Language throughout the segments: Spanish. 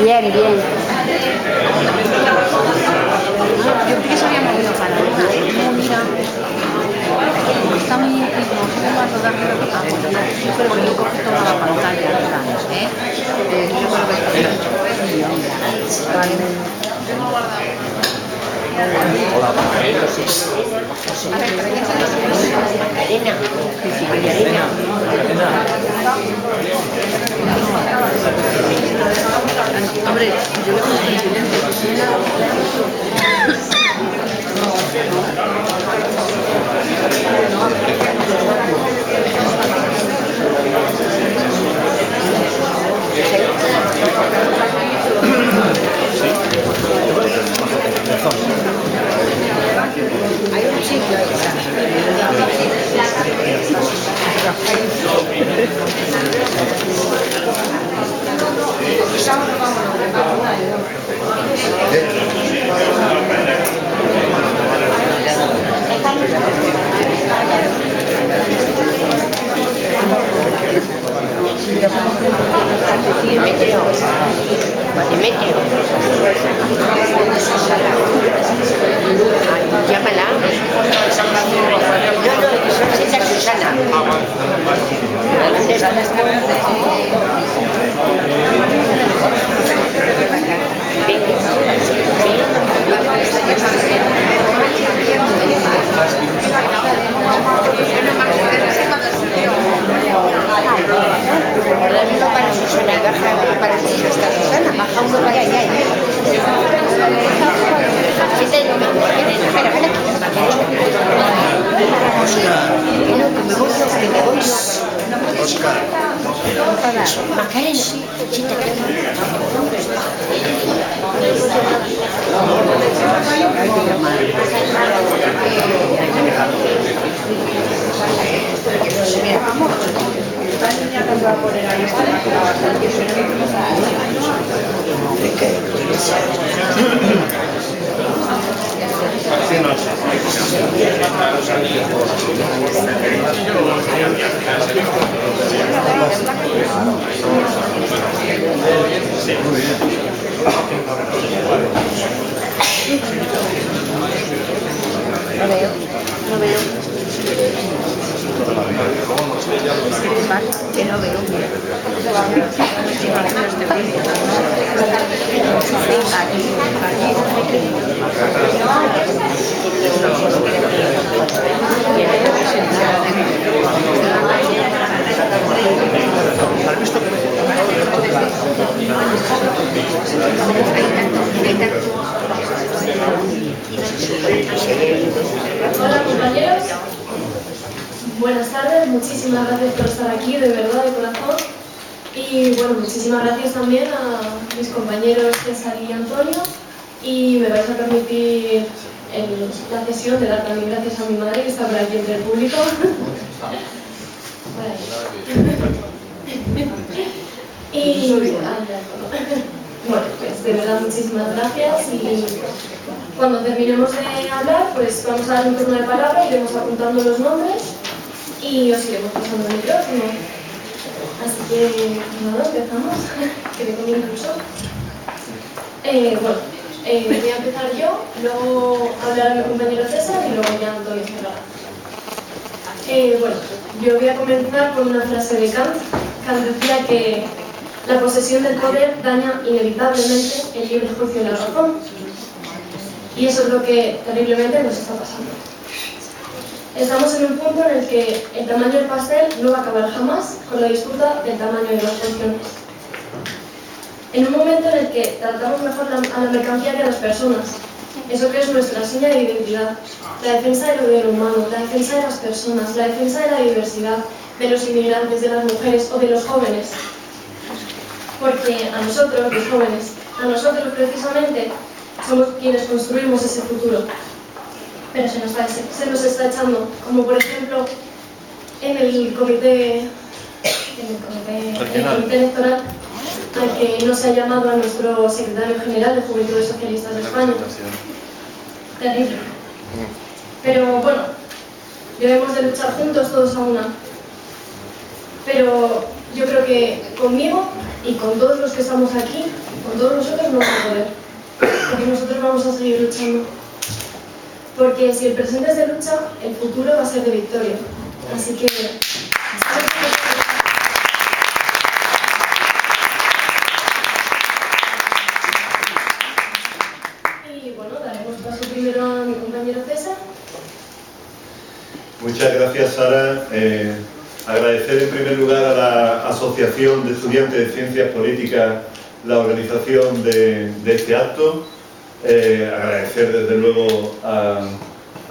Bien, bien. Yo creo que se había movido para una. No, mira. Está muy inclinado. No sé cómo va a rodar. Yo creo que yo cogí toda la pantalla. Yo creo que está bien. Hola. A ver, pero ya se nos Arena. Hombre, yo veo que es Hay un chico ahí. Llámala. No, solicita a Susana. Uno para Susana y baja para Susana. Baja uno para allá. Espera, ven aquí. Oscar. Macarena, siéntate. No veo. Que no veo. Hola compañeros, buenas tardes, muchísimas gracias por estar aquí, de verdad, de corazón. Y bueno, muchísimas gracias también a mis compañeros César y Antonio. Y me vais a permitir la cesión de dar también gracias a mi madre que está por aquí entre el público. Y bueno, pues de verdad muchísimas gracias y cuando terminemos de hablar pues vamos a dar un turno de palabra, iremos apuntando los nombres y os iremos pasando el micrófono. Así que nada, empezamos, que tengo mi impulso. Voy a empezar yo, luego hablará mi compañero César y luego ya Antonio cerrará. Bueno, yo voy a comenzar con una frase de Kant. Kant decía que la posesión del poder daña inevitablemente el libre juicio de la razón. Y eso es lo que terriblemente nos está pasando. Estamos en un punto en el que el tamaño del pastel no va a acabar jamás con la disputa del tamaño de las porciones. En un momento en el que tratamos mejor a la mercancía que a las personas, eso que es nuestra seña de identidad, la defensa del humano, la defensa de las personas, la defensa de la diversidad, de los inmigrantes, de las mujeres o de los jóvenes. Porque a nosotros, los jóvenes, a nosotros precisamente somos quienes construimos ese futuro. Pero se nos está echando, como por ejemplo en el comité electoral, al que no se ha llamado a nuestro secretario general de Juventudes Socialistas de España. Terrible. Pero bueno, debemos de luchar juntos todos a una. Pero yo creo que conmigo y con todos los que estamos aquí con todos nosotros no va a poder, porque nosotros vamos a seguir luchando. Porque si el presente es de lucha, el futuro va a ser de victoria. Así que... Y bueno, daremos paso primero a mi compañero César. Muchas gracias, Sara. Agradecer en primer lugar a la Asociación de Estudiantes de Ciencias Políticas la organización de este acto. Agradecer desde luego a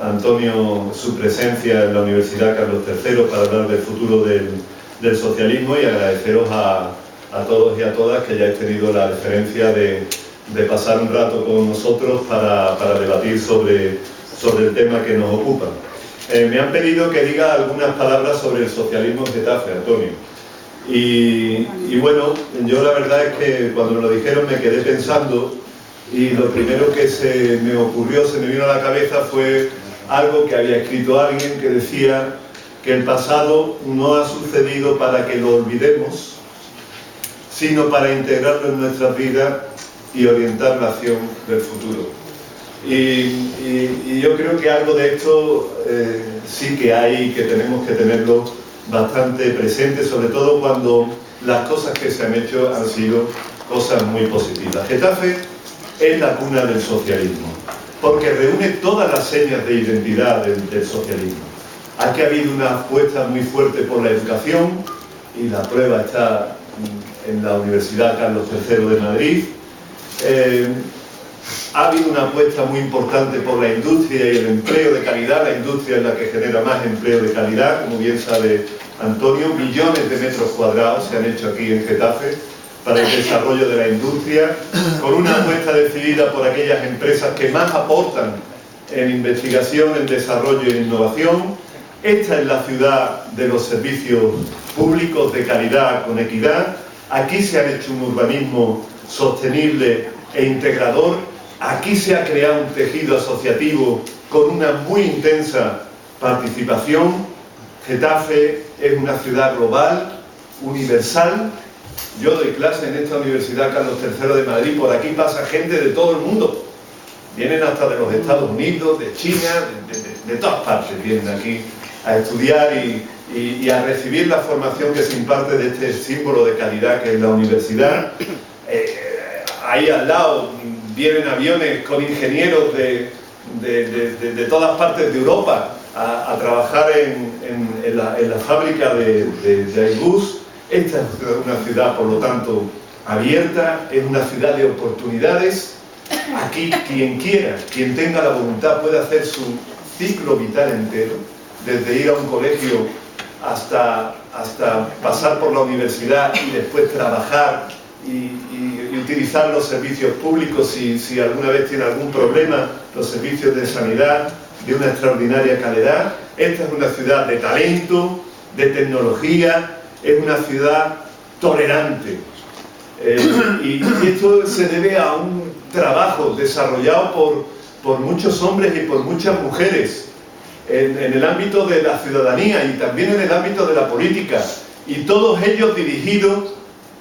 Antonio su presencia en la Universidad Carlos III para hablar del futuro del socialismo, y agradeceros a todos y a todas que hayáis tenido la deferencia de pasar un rato con nosotros para debatir sobre el tema que nos ocupa. Me han pedido que diga algunas palabras sobre el socialismo en Getafe, Antonio. Y bueno, yo la verdad es que cuando me lo dijeron me quedé pensando, y lo primero que se me ocurrió, se me vino a la cabeza fue algo que había escrito alguien que decía que el pasado no ha sucedido para que lo olvidemos, sino para integrarlo en nuestras vidas y orientar la acción del futuro. Y yo creo que algo de esto sí que hay, y que tenemos que tenerlo bastante presente, sobre todo cuando las cosas que se han hecho han sido cosas muy positivas. Getafe es la cuna del socialismo, porque reúne todas las señas de identidad del socialismo. Aquí ha habido una apuesta muy fuerte por la educación, y la prueba está en la Universidad Carlos III de Madrid. Ha habido una apuesta muy importante por la industria y el empleo de calidad. La industria es la que genera más empleo de calidad, como bien sabe Antonio. Millones de metros cuadrados se han hecho aquí en Getafe para el desarrollo de la industria, con una apuesta decidida por aquellas empresas que más aportan en investigación, en desarrollo e innovación. Esta es la ciudad de los servicios públicos de calidad con equidad. Aquí se ha hecho un urbanismo sostenible e integrador. Aquí se ha creado un tejido asociativo con una muy intensa participación. Getafe es una ciudad global, universal. Yo doy clase en esta Universidad Carlos III de Madrid, por aquí pasa gente de todo el mundo. Vienen hasta de los Estados Unidos, de China, de todas partes vienen aquí a estudiar y a recibir la formación que se imparte de este símbolo de calidad que es la universidad. Ahí al lado vienen aviones con ingenieros de todas partes de Europa a trabajar en la fábrica de Airbus. Esta es una ciudad, por lo tanto, abierta, es una ciudad de oportunidades. Aquí quien quiera, quien tenga la voluntad, puede hacer su ciclo vital entero, desde ir a un colegio hasta pasar por la universidad y después trabajar y utilizar los servicios públicos si alguna vez tiene algún problema, los servicios de sanidad de una extraordinaria calidad. Esta es una ciudad de talento, de tecnología, es una ciudad tolerante. Y esto se debe a un trabajo desarrollado por muchos hombres y por muchas mujeres en el ámbito de la ciudadanía y también en el ámbito de la política, y todos ellos dirigidos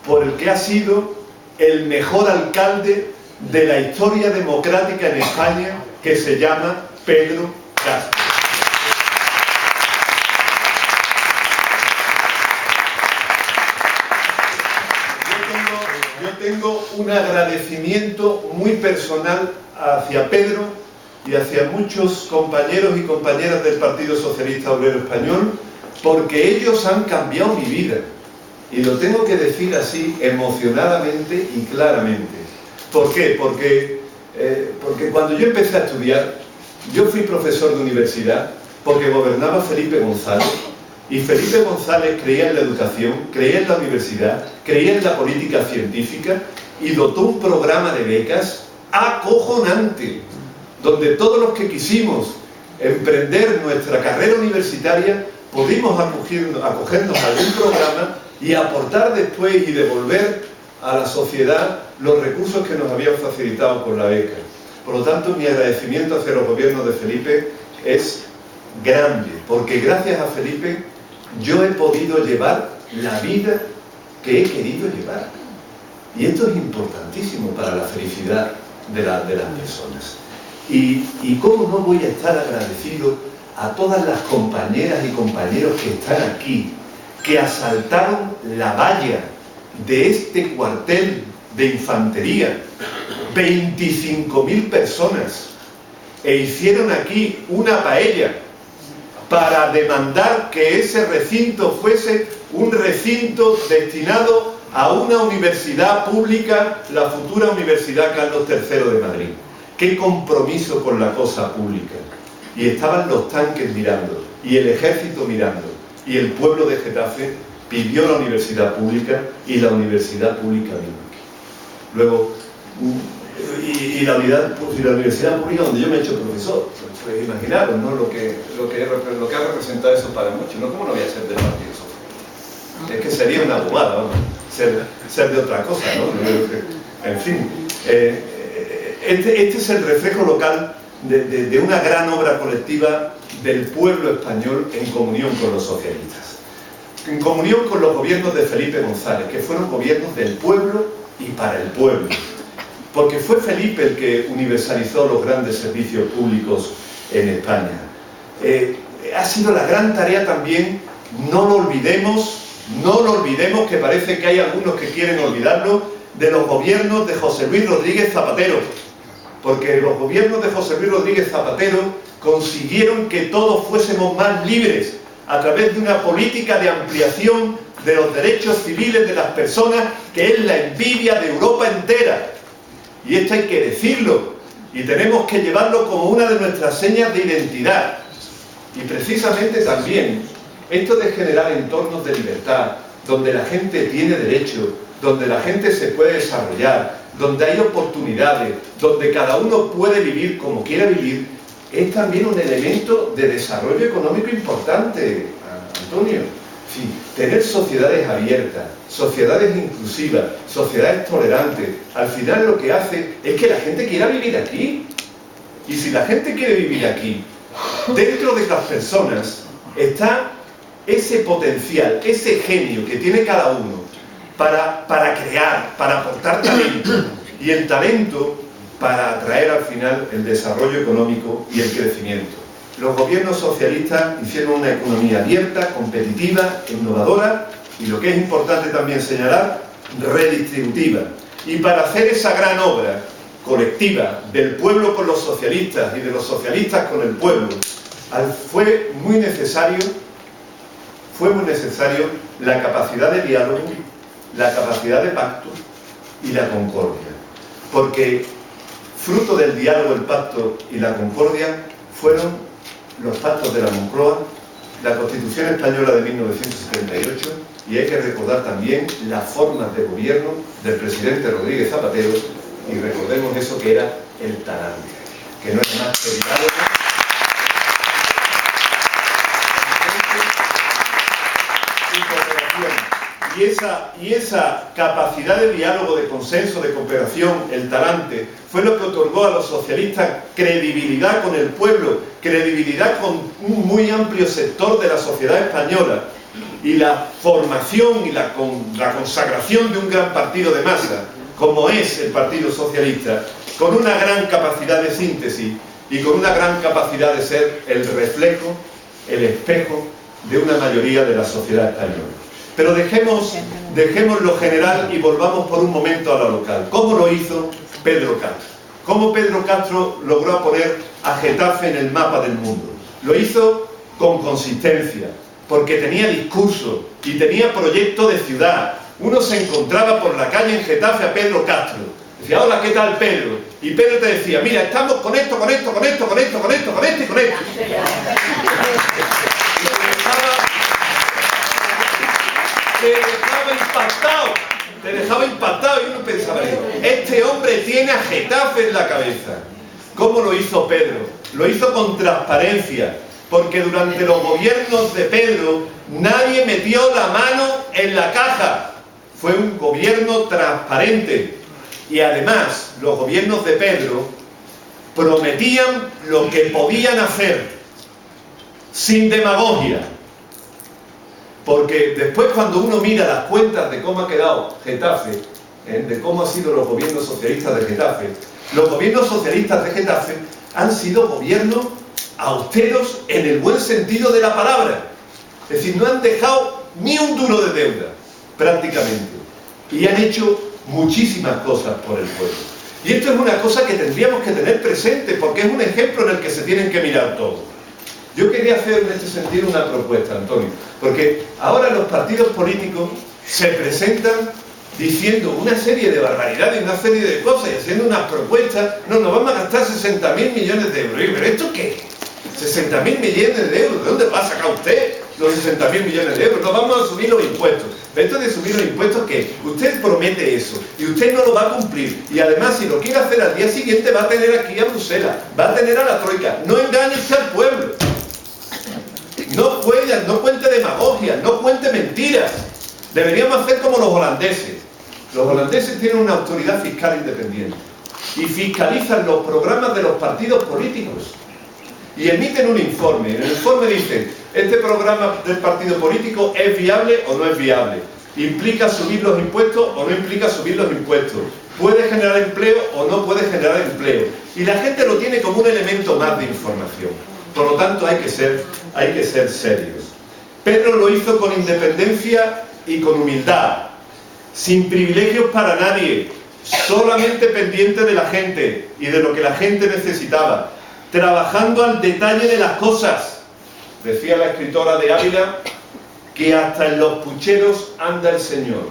por el que ha sido el mejor alcalde de la historia democrática en España, que se llama Pedro Castro. Yo tengo un agradecimiento muy personal hacia Pedro y hacia muchos compañeros y compañeras del Partido Socialista Obrero Español, porque ellos han cambiado mi vida. Y lo tengo que decir así, emocionadamente y claramente. ¿Por qué? Porque cuando yo empecé a estudiar, yo fui profesor de universidad porque gobernaba Felipe González, y Felipe González creía en la educación, creía en la universidad, creía en la política científica, y dotó un programa de becas acojonante, donde todos los que quisimos emprender nuestra carrera universitaria pudimos acogernos a algún programa y aportar después y devolver a la sociedad los recursos que nos habían facilitado con la beca. Por lo tanto, mi agradecimiento hacia los gobiernos de Felipe es grande, porque gracias a Felipe yo he podido llevar la vida que he querido llevar. Y esto es importantísimo para la felicidad de las personas. Y cómo no voy a estar agradecido a todas las compañeras y compañeros que están aquí, que asaltaron la valla de este cuartel de infantería, 25.000 personas, e hicieron aquí una paella para demandar que ese recinto fuese un recinto destinado a una universidad pública, la futura Universidad Carlos III de Madrid. ¡Qué compromiso con la cosa pública! Y estaban los tanques mirando, y el ejército mirando, y el pueblo de Getafe pidió la universidad pública, y la universidad pública vino aquí. Luego, y la universidad pública donde yo me he hecho profesor, pues imaginaros, ¿no? lo que ha representado eso para muchos, ¿no? ¿Cómo no voy a ser del Partido Socialista? Es que sería una bobada, vamos, ser de otra cosa, ¿no? En fin, este es el reflejo local de una gran obra colectiva del pueblo español en comunión con los socialistas, en comunión con los gobiernos de Felipe González, que fueron gobiernos del pueblo y para el pueblo, porque fue Felipe el que universalizó los grandes servicios públicos en España. Ha sido la gran tarea también, no lo olvidemos, que parece que hay algunos que quieren olvidarlo, de los gobiernos de José Luis Rodríguez Zapatero, porque los gobiernos de José Luis Rodríguez Zapatero consiguieron que todos fuésemos más libres a través de una política de ampliación de los derechos civiles de las personas que es la envidia de Europa entera. Y esto hay que decirlo, y tenemos que llevarlo como una de nuestras señas de identidad. Y precisamente también esto de generar entornos de libertad, donde la gente tiene derecho, donde la gente se puede desarrollar, donde hay oportunidades, donde cada uno puede vivir como quiera vivir, es también un elemento de desarrollo económico importante, Antonio. Sí, tener sociedades abiertas, sociedades inclusivas, sociedades tolerantes, al final lo que hace es que la gente quiera vivir aquí. Y si la gente quiere vivir aquí, dentro de las personas está ese potencial, ese genio que tiene cada uno para crear, para aportar talento, y el talento para atraer al final el desarrollo económico y el crecimiento. Los gobiernos socialistas hicieron una economía abierta, competitiva, innovadora y, lo que es importante también señalar, redistributiva. Y para hacer esa gran obra colectiva del pueblo con los socialistas y de los socialistas con el pueblo, fue muy necesario la capacidad de diálogo, la capacidad de pacto y la concordia. Porque fruto del diálogo, el pacto y la concordia fueron los pactos de la Moncloa, la Constitución Española de 1978, y hay que recordar también las formas de gobierno del presidente Rodríguez Zapatero, y recordemos eso que era el talante, que no era más que diálogo, y cooperación. Y esa capacidad de diálogo, de consenso, de cooperación, el talante, fue lo que otorgó a los socialistas credibilidad con el pueblo, credibilidad con un muy amplio sector de la sociedad española, y la formación y la consagración de un gran partido de masa, como es el Partido Socialista, con una gran capacidad de síntesis y con una gran capacidad de ser el reflejo, el espejo de una mayoría de la sociedad española. Pero dejemos lo general y volvamos por un momento a lo local. ¿Cómo lo hizo Pedro Castro? ¿Cómo Pedro Castro logró poner a Getafe en el mapa del mundo? Lo hizo con consistencia, porque tenía discurso y tenía proyecto de ciudad. Uno se encontraba por la calle en Getafe a Pedro Castro. Decía, hola, ¿qué tal, Pedro? Y Pedro te decía, mira, estamos con esto, con esto, con esto, con esto, con esto, con esto y con esto. Te dejaba impactado, y uno pensaba, este hombre tiene a Getafe en la cabeza. ¿Cómo lo hizo Pedro? Lo hizo con transparencia, porque durante los gobiernos de Pedro nadie metió la mano en la caja. Fue un gobierno transparente, y además los gobiernos de Pedro prometían lo que podían hacer, sin demagogia. Porque después, cuando uno mira las cuentas de cómo ha quedado Getafe de cómo han sido los gobiernos socialistas de Getafe. Los gobiernos socialistas de Getafe han sido gobiernos austeros en el buen sentido de la palabra. Es decir, no han dejado ni un duro de deuda, prácticamente. Y han hecho muchísimas cosas por el pueblo. Y esto es una cosa que tendríamos que tener presente, porque es un ejemplo en el que se tienen que mirar todos. Yo quería hacer en este sentido una propuesta, Antonio, porque ahora los partidos políticos se presentan diciendo una serie de barbaridades, una serie de cosas, y haciendo unas propuestas. No, nos vamos a gastar 60.000 millones de euros. ¿Pero esto qué? 60.000 millones de euros. ¿De dónde va a sacar usted los 60.000 millones de euros? Nos vamos a subir los impuestos. ¿Esto de subir los impuestos qué? Usted promete eso y usted no lo va a cumplir. Y además, si lo quiere hacer al día siguiente, va a tener aquí a Bruselas, va a tener a la Troika. No engañe usted al pueblo. No cuente demagogia, no cuente mentiras. Deberíamos hacer como los holandeses. Los holandeses tienen una autoridad fiscal independiente y fiscalizan los programas de los partidos políticos y emiten un informe. En el informe dicen: este programa del partido político es viable o no es viable, implica subir los impuestos o no implica subir los impuestos, puede generar empleo o no puede generar empleo, y la gente lo tiene como un elemento más de información. Por lo tanto, hay que ser serios. Pedro lo hizo con independencia y con humildad, sin privilegios para nadie, solamente pendiente de la gente y de lo que la gente necesitaba, trabajando al detalle de las cosas. Decía la escritora de Ávila que hasta en los pucheros anda el Señor.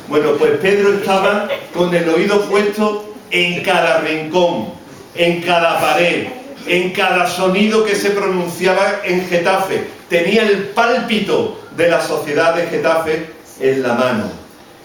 Bueno, pues Pedro estaba con el oído puesto en cada rincón, en cada pared, en cada sonido que se pronunciaba en Getafe. Tenía el pálpito de la sociedad de Getafe en la mano,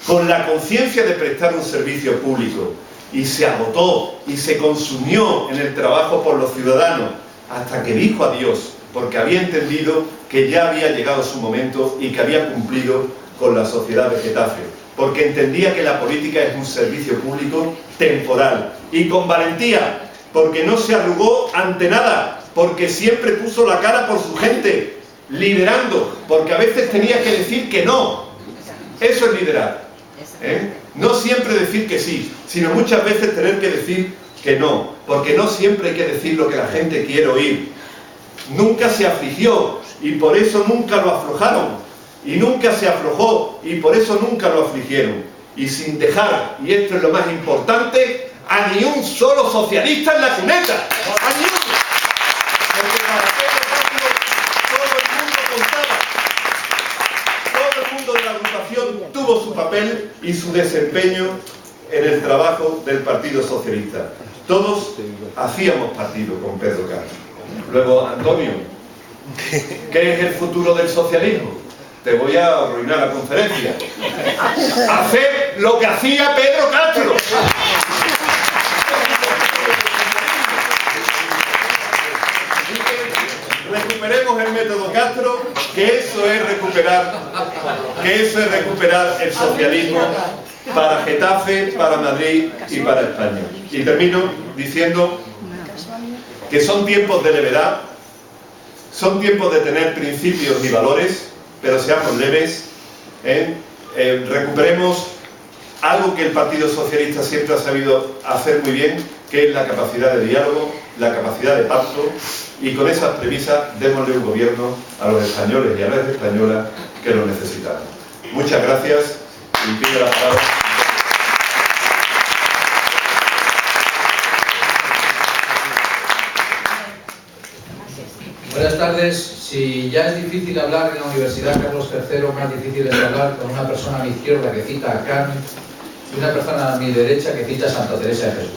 con la conciencia de prestar un servicio público, y se agotó y se consumió en el trabajo por los ciudadanos, hasta que dijo adiós, porque había entendido que ya había llegado su momento y que había cumplido con la sociedad de Getafe, porque entendía que la política es un servicio público temporal, y con valentía, porque no se arrugó ante nada, porque siempre puso la cara por su gente, liderando, porque a veces tenía que decir que no. Eso es liderar. No siempre decir que sí, sino muchas veces tener que decir que no, porque no siempre hay que decir lo que la gente quiere oír. Nunca se afligió y por eso nunca lo aflojaron, y nunca se aflojó y por eso nunca lo afligieron, y sin dejar, y esto es lo más importante, a ni un solo socialista en la cuneta, a ni uno, porque para Pedro Castro todo el mundo contaba. Todo el mundo de la agrupación tuvo su papel y su desempeño en el trabajo del Partido Socialista. Todos hacíamos partido con Pedro Castro. Luego, Antonio, ¿qué es el futuro del socialismo? Te voy a arruinar la conferencia. Hacer lo que hacía Pedro Castro. Recuperemos el método Castro, que eso es recuperar el socialismo para Getafe, para Madrid y para España. Y termino diciendo que son tiempos de levedad, son tiempos de tener principios y valores, pero seamos leves, recuperemos algo que el Partido Socialista siempre ha sabido hacer muy bien, que es la capacidad de diálogo, la capacidad de pacto, y con esas premisas démosle un gobierno a los españoles y a las españolas que lo necesitamos. Muchas gracias y pido la palabra. Buenas tardes. Si ya es difícil hablar en la Universidad Carlos III, más difícil es hablar con una persona a mi izquierda que cita a Kant y una persona a mi derecha que cita a Santa Teresa de Jesús.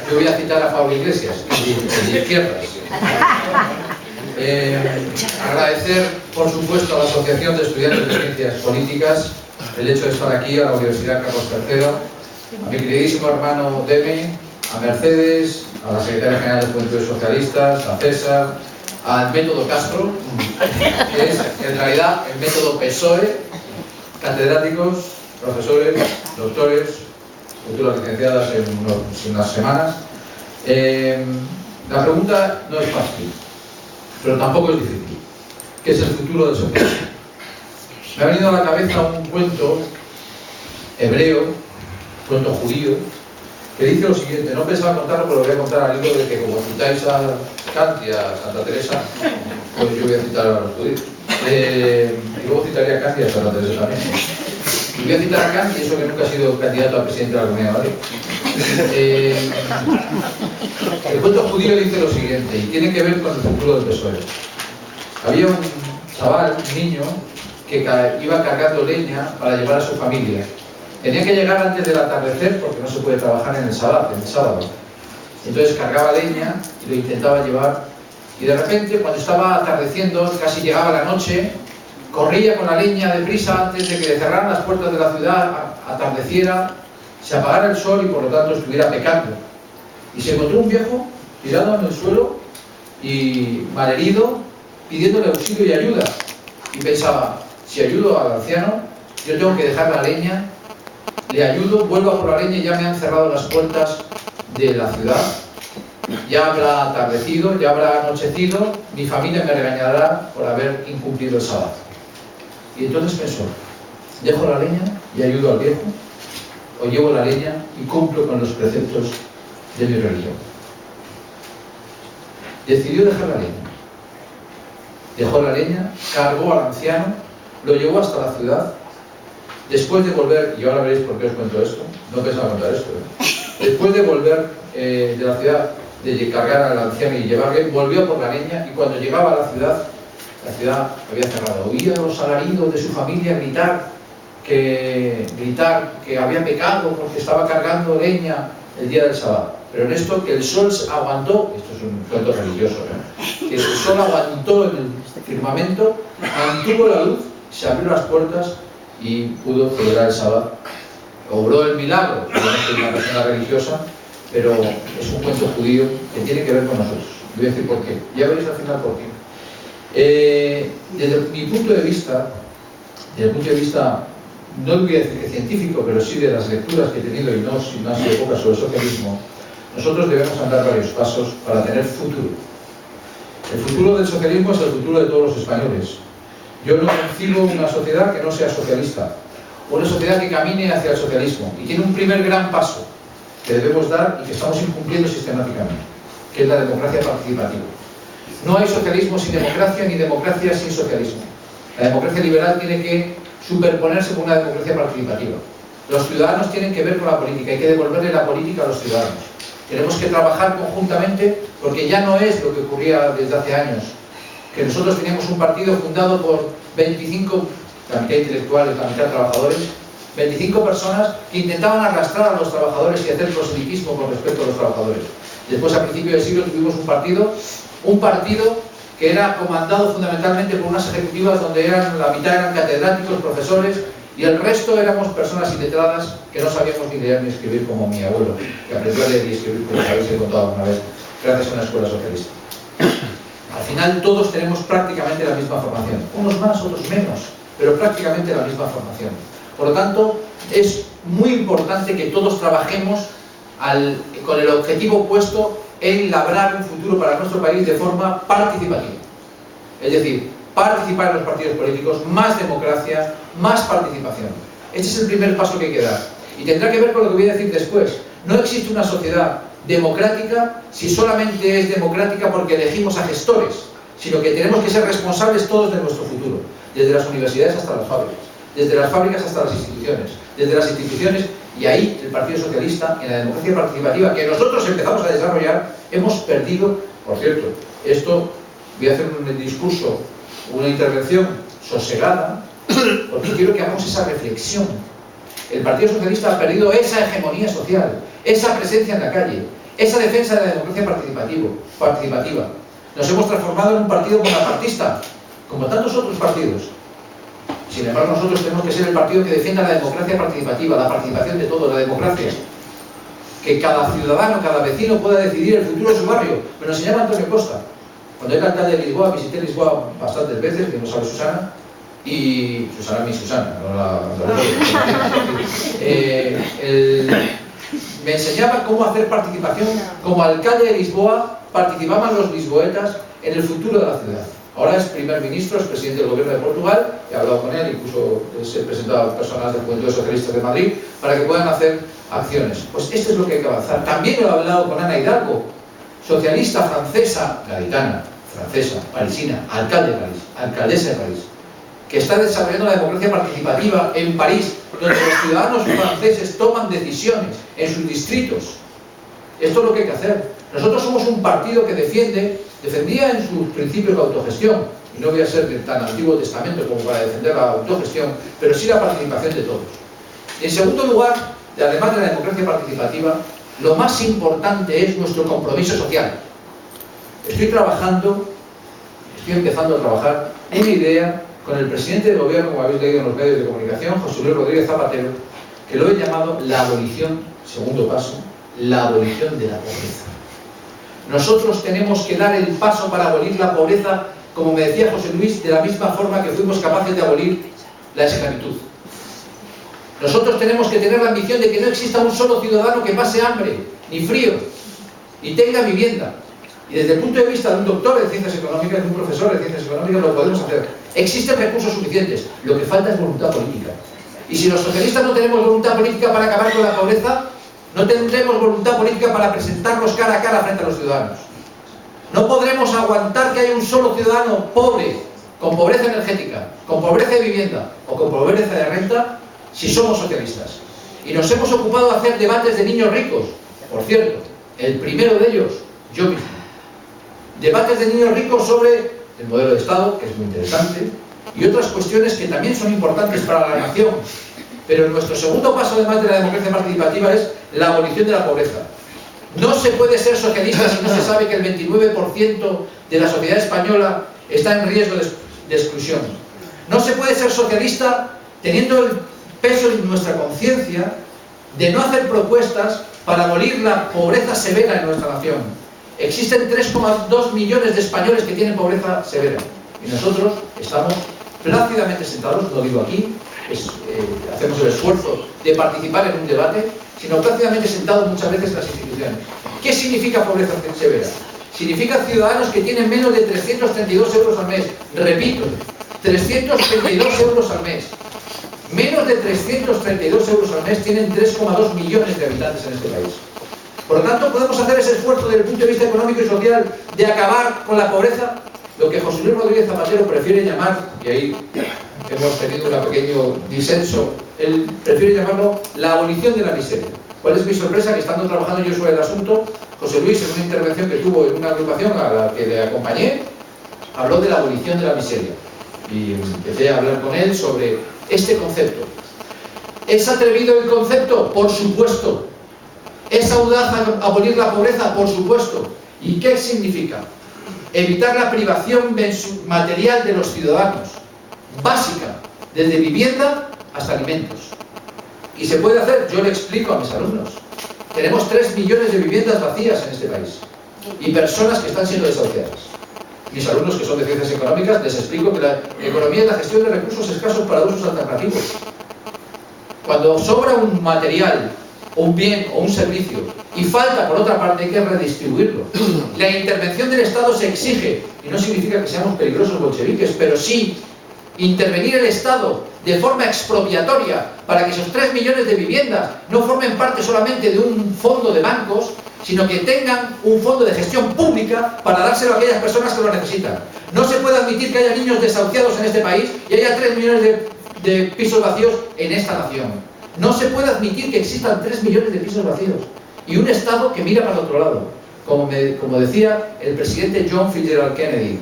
Yo voy a citar a Pablo Iglesias, el de izquierdas. Agradecer, por supuesto, a la Asociación de Estudiantes de Ciencias Políticas el hecho de estar aquí, a la Universidad Carlos III, a mi queridísimo hermano Deme, a Mercedes, a la Secretaria General de Juventudes Socialistas, a César, al método Castro, que es en realidad el método PSOE, catedráticos, profesores, doctores, futuras licenciadas en unas semanas. La pregunta no es fácil, pero tampoco es difícil. ¿Qué es el futuro del socialismo? Me ha venido a la cabeza un cuento hebreo, cuento judío, que dice lo siguiente. No pensaba contarlo, pero lo voy a contar al hilo de que, como citáis a Kant y a Santa Teresa, pues yo voy a citar a los judíos. Y luego citaré a Kant y a Santa Teresa también. Y voy a citar a Kant, y eso que nunca ha sido candidato a presidente de la Comunidad de Madrid. El cuento judío dice lo siguiente, y tiene que ver con el futuro del PSOE. Había un chaval, un niño, que iba cargando leña para llevar a su familia. Tenía que llegar antes del atardecer porque no se puede trabajar en el sábado. Entonces cargaba leña y lo intentaba llevar. Y de repente, cuando estaba atardeciendo, casi llegaba la noche, corría con la leña deprisa antes de que le cerraran las puertas de la ciudad, atardeciera, se apagara el sol y por lo tanto estuviera pecando. Y se encontró un viejo tirado en el suelo y malherido, pidiéndole auxilio y ayuda. Y pensaba, si ayudo al anciano, yo tengo que dejar la leña, le ayudo, vuelvo a por la leña y ya me han cerrado las puertas de la ciudad. Ya habrá atardecido, ya habrá anochecido, mi familia me regañará por haber incumplido el sábado. Y entonces pensó, dejo la leña y ayudo al viejo, o llevo la leña y cumplo con los preceptos de mi religión. Decidió dejar la leña. Dejó la leña, cargó al anciano, lo llevó hasta la ciudad. Después de volver, y ahora veréis por qué os cuento esto, no pensaba contar esto, Después de volver de la ciudad, de cargar al anciano y llevarle, volvió por la leña, y cuando llegaba a la ciudad había cerrado. Oía los alaridos de su familia gritar que había pecado porque estaba cargando leña el día del sábado. Pero en esto, que el sol aguantó, esto es un cuento religioso, que el sol aguantó en el firmamento, mantuvo la luz, se abrió las puertas y pudo celebrar el sábado. Obró el milagro. Yo no soy una persona religiosa, pero es un cuento judío que tiene que ver con nosotros. Voy a decir por qué. Ya veréis al final por qué. Desde mi punto de vista, no voy a decir que científico, pero sí de las lecturas que he tenido, y no sin más de pocas, sobre el socialismo, nosotros debemos andar varios pasos para tener futuro. El futuro del socialismo es el futuro de todos los españoles. Yo no concibo una sociedad que no sea socialista, una sociedad que camine hacia el socialismo, y tiene un primer gran paso que debemos dar y que estamos incumpliendo sistemáticamente, que es la democracia participativa. No hay socialismo sin democracia, ni democracia sin socialismo. La democracia liberal tiene que superponerse con una democracia participativa. Los ciudadanos tienen que ver con la política, hay que devolverle la política a los ciudadanos. Tenemos que trabajar conjuntamente, porque ya no es lo que ocurría desde hace años, que nosotros teníamos un partido fundado por 25, la mitad intelectuales, la mitad trabajadores, 25 personas que intentaban arrastrar a los trabajadores y hacer proselitismo con respecto a los trabajadores. Después, a principios del siglo, tuvimos un partido que era comandado fundamentalmente por unas ejecutivas donde la mitad eran catedráticos, profesores, y el resto éramos personas iletradas que no sabíamos ni leer ni escribir, como mi abuelo, que aprendió a leer y escribir, como habéis contado alguna vez, gracias a una escuela socialista. Al final todos tenemos prácticamente la misma formación, unos más, otros menos, pero prácticamente la misma formación. Por lo tanto, es muy importante que todos trabajemos con el objetivo puesto en labrar un futuro para nuestro país de forma participativa. Es decir, participar en los partidos políticos, más democracia, más participación. Este es el primer paso que hay que dar. Y tendrá que ver con lo que voy a decir después. No existe una sociedad democrática si solamente es democrática porque elegimos a gestores, sino que tenemos que ser responsables todos de nuestro futuro, desde las universidades hasta las fábricas, desde las fábricas hasta las instituciones, desde las instituciones, y ahí el Partido Socialista, en la democracia participativa que nosotros empezamos a desarrollar, hemos perdido. Por cierto, esto voy a hacer un discurso, una intervención sosegada, porque quiero que hagamos esa reflexión. El Partido Socialista ha perdido esa hegemonía social, esa presencia en la calle, esa defensa de la democracia participativa. Nos hemos transformado en un partido bonapartista, como tantos otros partidos. Sin embargo, nosotros tenemos que ser el partido que defienda la democracia participativa, la participación de todos, la democracia. Que cada ciudadano, cada vecino pueda decidir el futuro de su barrio. Me lo enseñaba Antonio Costa. Cuando era alcalde de Lisboa, visité Lisboa bastantes veces, que no sabe Susana, y Susana, mi Susana, no la me enseñaba cómo hacer participación. Como alcalde de Lisboa, participaban los lisboetas en el futuro de la ciudad. Ahora es primer ministro, es presidente del gobierno de Portugal, he hablado con él, incluso se he presentado a personas de Juventudes Socialistas de Madrid para que puedan hacer acciones. Pues esto es lo que hay que avanzar. También he hablado con Ana Hidalgo, socialista francesa, gaditana, francesa, parisina, alcalde de París, alcaldesa de París, que está desarrollando la democracia participativa en París, donde los ciudadanos franceses toman decisiones en sus distritos. Esto es lo que hay que hacer. Nosotros somos un partido que defendía en sus principios la autogestión, y no voy a ser de tan antiguo testamento como para defender la autogestión, pero sí la participación de todos. Y en segundo lugar, además de la democracia participativa, lo más importante es nuestro compromiso social. Estoy empezando a trabajar una idea con el presidente del gobierno, como habéis leído en los medios de comunicación, José Luis Rodríguez Zapatero, que lo he llamado la abolición, segundo paso, la abolición de la pobreza. Nosotros tenemos que dar el paso para abolir la pobreza, como me decía José Luis, de la misma forma que fuimos capaces de abolir la esclavitud. Nosotros tenemos que tener la ambición de que no exista un solo ciudadano que pase hambre, ni frío, y tenga vivienda. Y desde el punto de vista de un doctor de ciencias económicas, de un profesor de ciencias económicas, lo podemos hacer. Existen recursos suficientes, lo que falta es voluntad política. Y si los socialistas no tenemos voluntad política para acabar con la pobreza, no tendremos voluntad política para presentarnos cara a cara frente a los ciudadanos. No podremos aguantar que haya un solo ciudadano pobre, con pobreza energética, con pobreza de vivienda o con pobreza de renta, si somos socialistas. Y nos hemos ocupado de hacer debates de niños ricos. Por cierto, el primero de ellos, yo mismo. Debates de niños ricos sobre el modelo de Estado, que es muy interesante, y otras cuestiones que también son importantes para la nación. Pero nuestro segundo paso, además de la democracia participativa, es la abolición de la pobreza. No se puede ser socialista si no se sabe que el 29% de la sociedad española está en riesgo de exclusión. No se puede ser socialista teniendo el peso en nuestra conciencia de no hacer propuestas para abolir la pobreza severa en nuestra nación. Existen 3,2 millones de españoles que tienen pobreza severa. Y nosotros estamos plácidamente sentados, lo digo aquí, hacemos el esfuerzo de participar en un debate, sino plácidamente sentados muchas veces en las instituciones. ¿Qué significa pobreza severa? Significa ciudadanos que tienen menos de 332 euros al mes. Repito, 332 euros al mes. Menos de 332 euros al mes tienen 3,2 millones de habitantes en este país. Por lo tanto, podemos hacer ese esfuerzo desde el punto de vista económico y social de acabar con la pobreza, lo que José Luis Rodríguez Zapatero prefiere llamar, y ahí hemos tenido un pequeño disenso, él prefiere llamarlo la abolición de la miseria. ¿Cuál es mi sorpresa? Que estando trabajando yo sobre el asunto, José Luis, en una intervención que tuvo en una agrupación a la que le acompañé, habló de la abolición de la miseria. Y empecé a hablar con él sobre este concepto. ¿Es atrevido el concepto? Por supuesto. ¿Es audaz abolir la pobreza? Por supuesto. ¿Y qué significa? Evitar la privación material de los ciudadanos, básica, desde vivienda hasta alimentos. Y se puede hacer, yo le explico a mis alumnos. Tenemos 3 millones de viviendas vacías en este país y personas que están siendo desahuciadas. Mis alumnos que son de ciencias económicas les explico que la economía es la gestión de recursos escasos para usos alternativos. Cuando sobra un material, o un bien o un servicio, y falta por otra parte, hay que redistribuirlo. La intervención del Estado se exige, y no significa que seamos peligrosos bolcheviques, pero sí intervenir el Estado de forma expropiatoria para que esos 3 millones de viviendas no formen parte solamente de un fondo de bancos, sino que tengan un fondo de gestión pública para dárselo a aquellas personas que lo necesitan. No se puede admitir que haya niños desahuciados en este país y haya 3 millones de pisos vacíos en esta nación. No se puede admitir que existan 3 millones de pisos vacíos y un Estado que mira para el otro lado. Como decía el presidente John Fitzgerald Kennedy,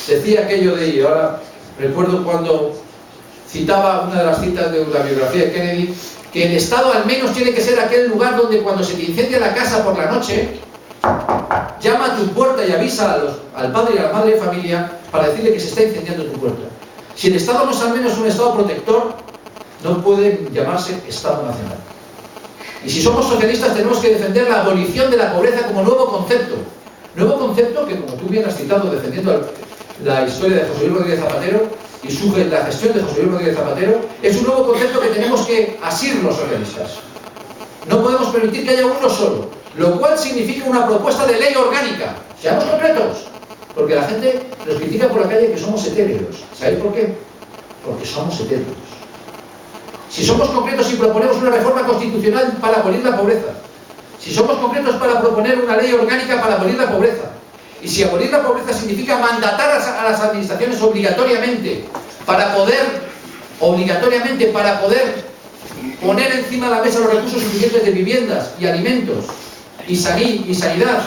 decía aquello de, y ahora recuerdo cuando citaba una de las citas de la biografía de Kennedy, que el Estado al menos tiene que ser aquel lugar donde cuando se te incendia la casa por la noche, llama a tu puerta y avisa al padre y a la madre de familia para decirle que se está incendiando tu puerta. Si el Estado no es al menos un Estado protector, no puede llamarse Estado Nacional. Y si somos socialistas tenemos que defender la abolición de la pobreza como nuevo concepto. Nuevo concepto que, como tú bien has citado defendiendo la historia de José Luis Rodríguez Zapatero y la gestión de José Luis Rodríguez Zapatero, es un nuevo concepto que tenemos que asir los socialistas. No podemos permitir que haya uno solo, lo cual significa una propuesta de ley orgánica. Seamos concretos. Porque la gente nos critica por la calle que somos etéreos. ¿Sabéis por qué? Porque somos etéreos. Si somos concretos y proponemos una reforma constitucional para abolir la pobreza, si somos concretos para proponer una ley orgánica para abolir la pobreza, y si abolir la pobreza significa mandatar a las administraciones obligatoriamente para poder poner encima de la mesa los recursos suficientes de viviendas y alimentos y sanidad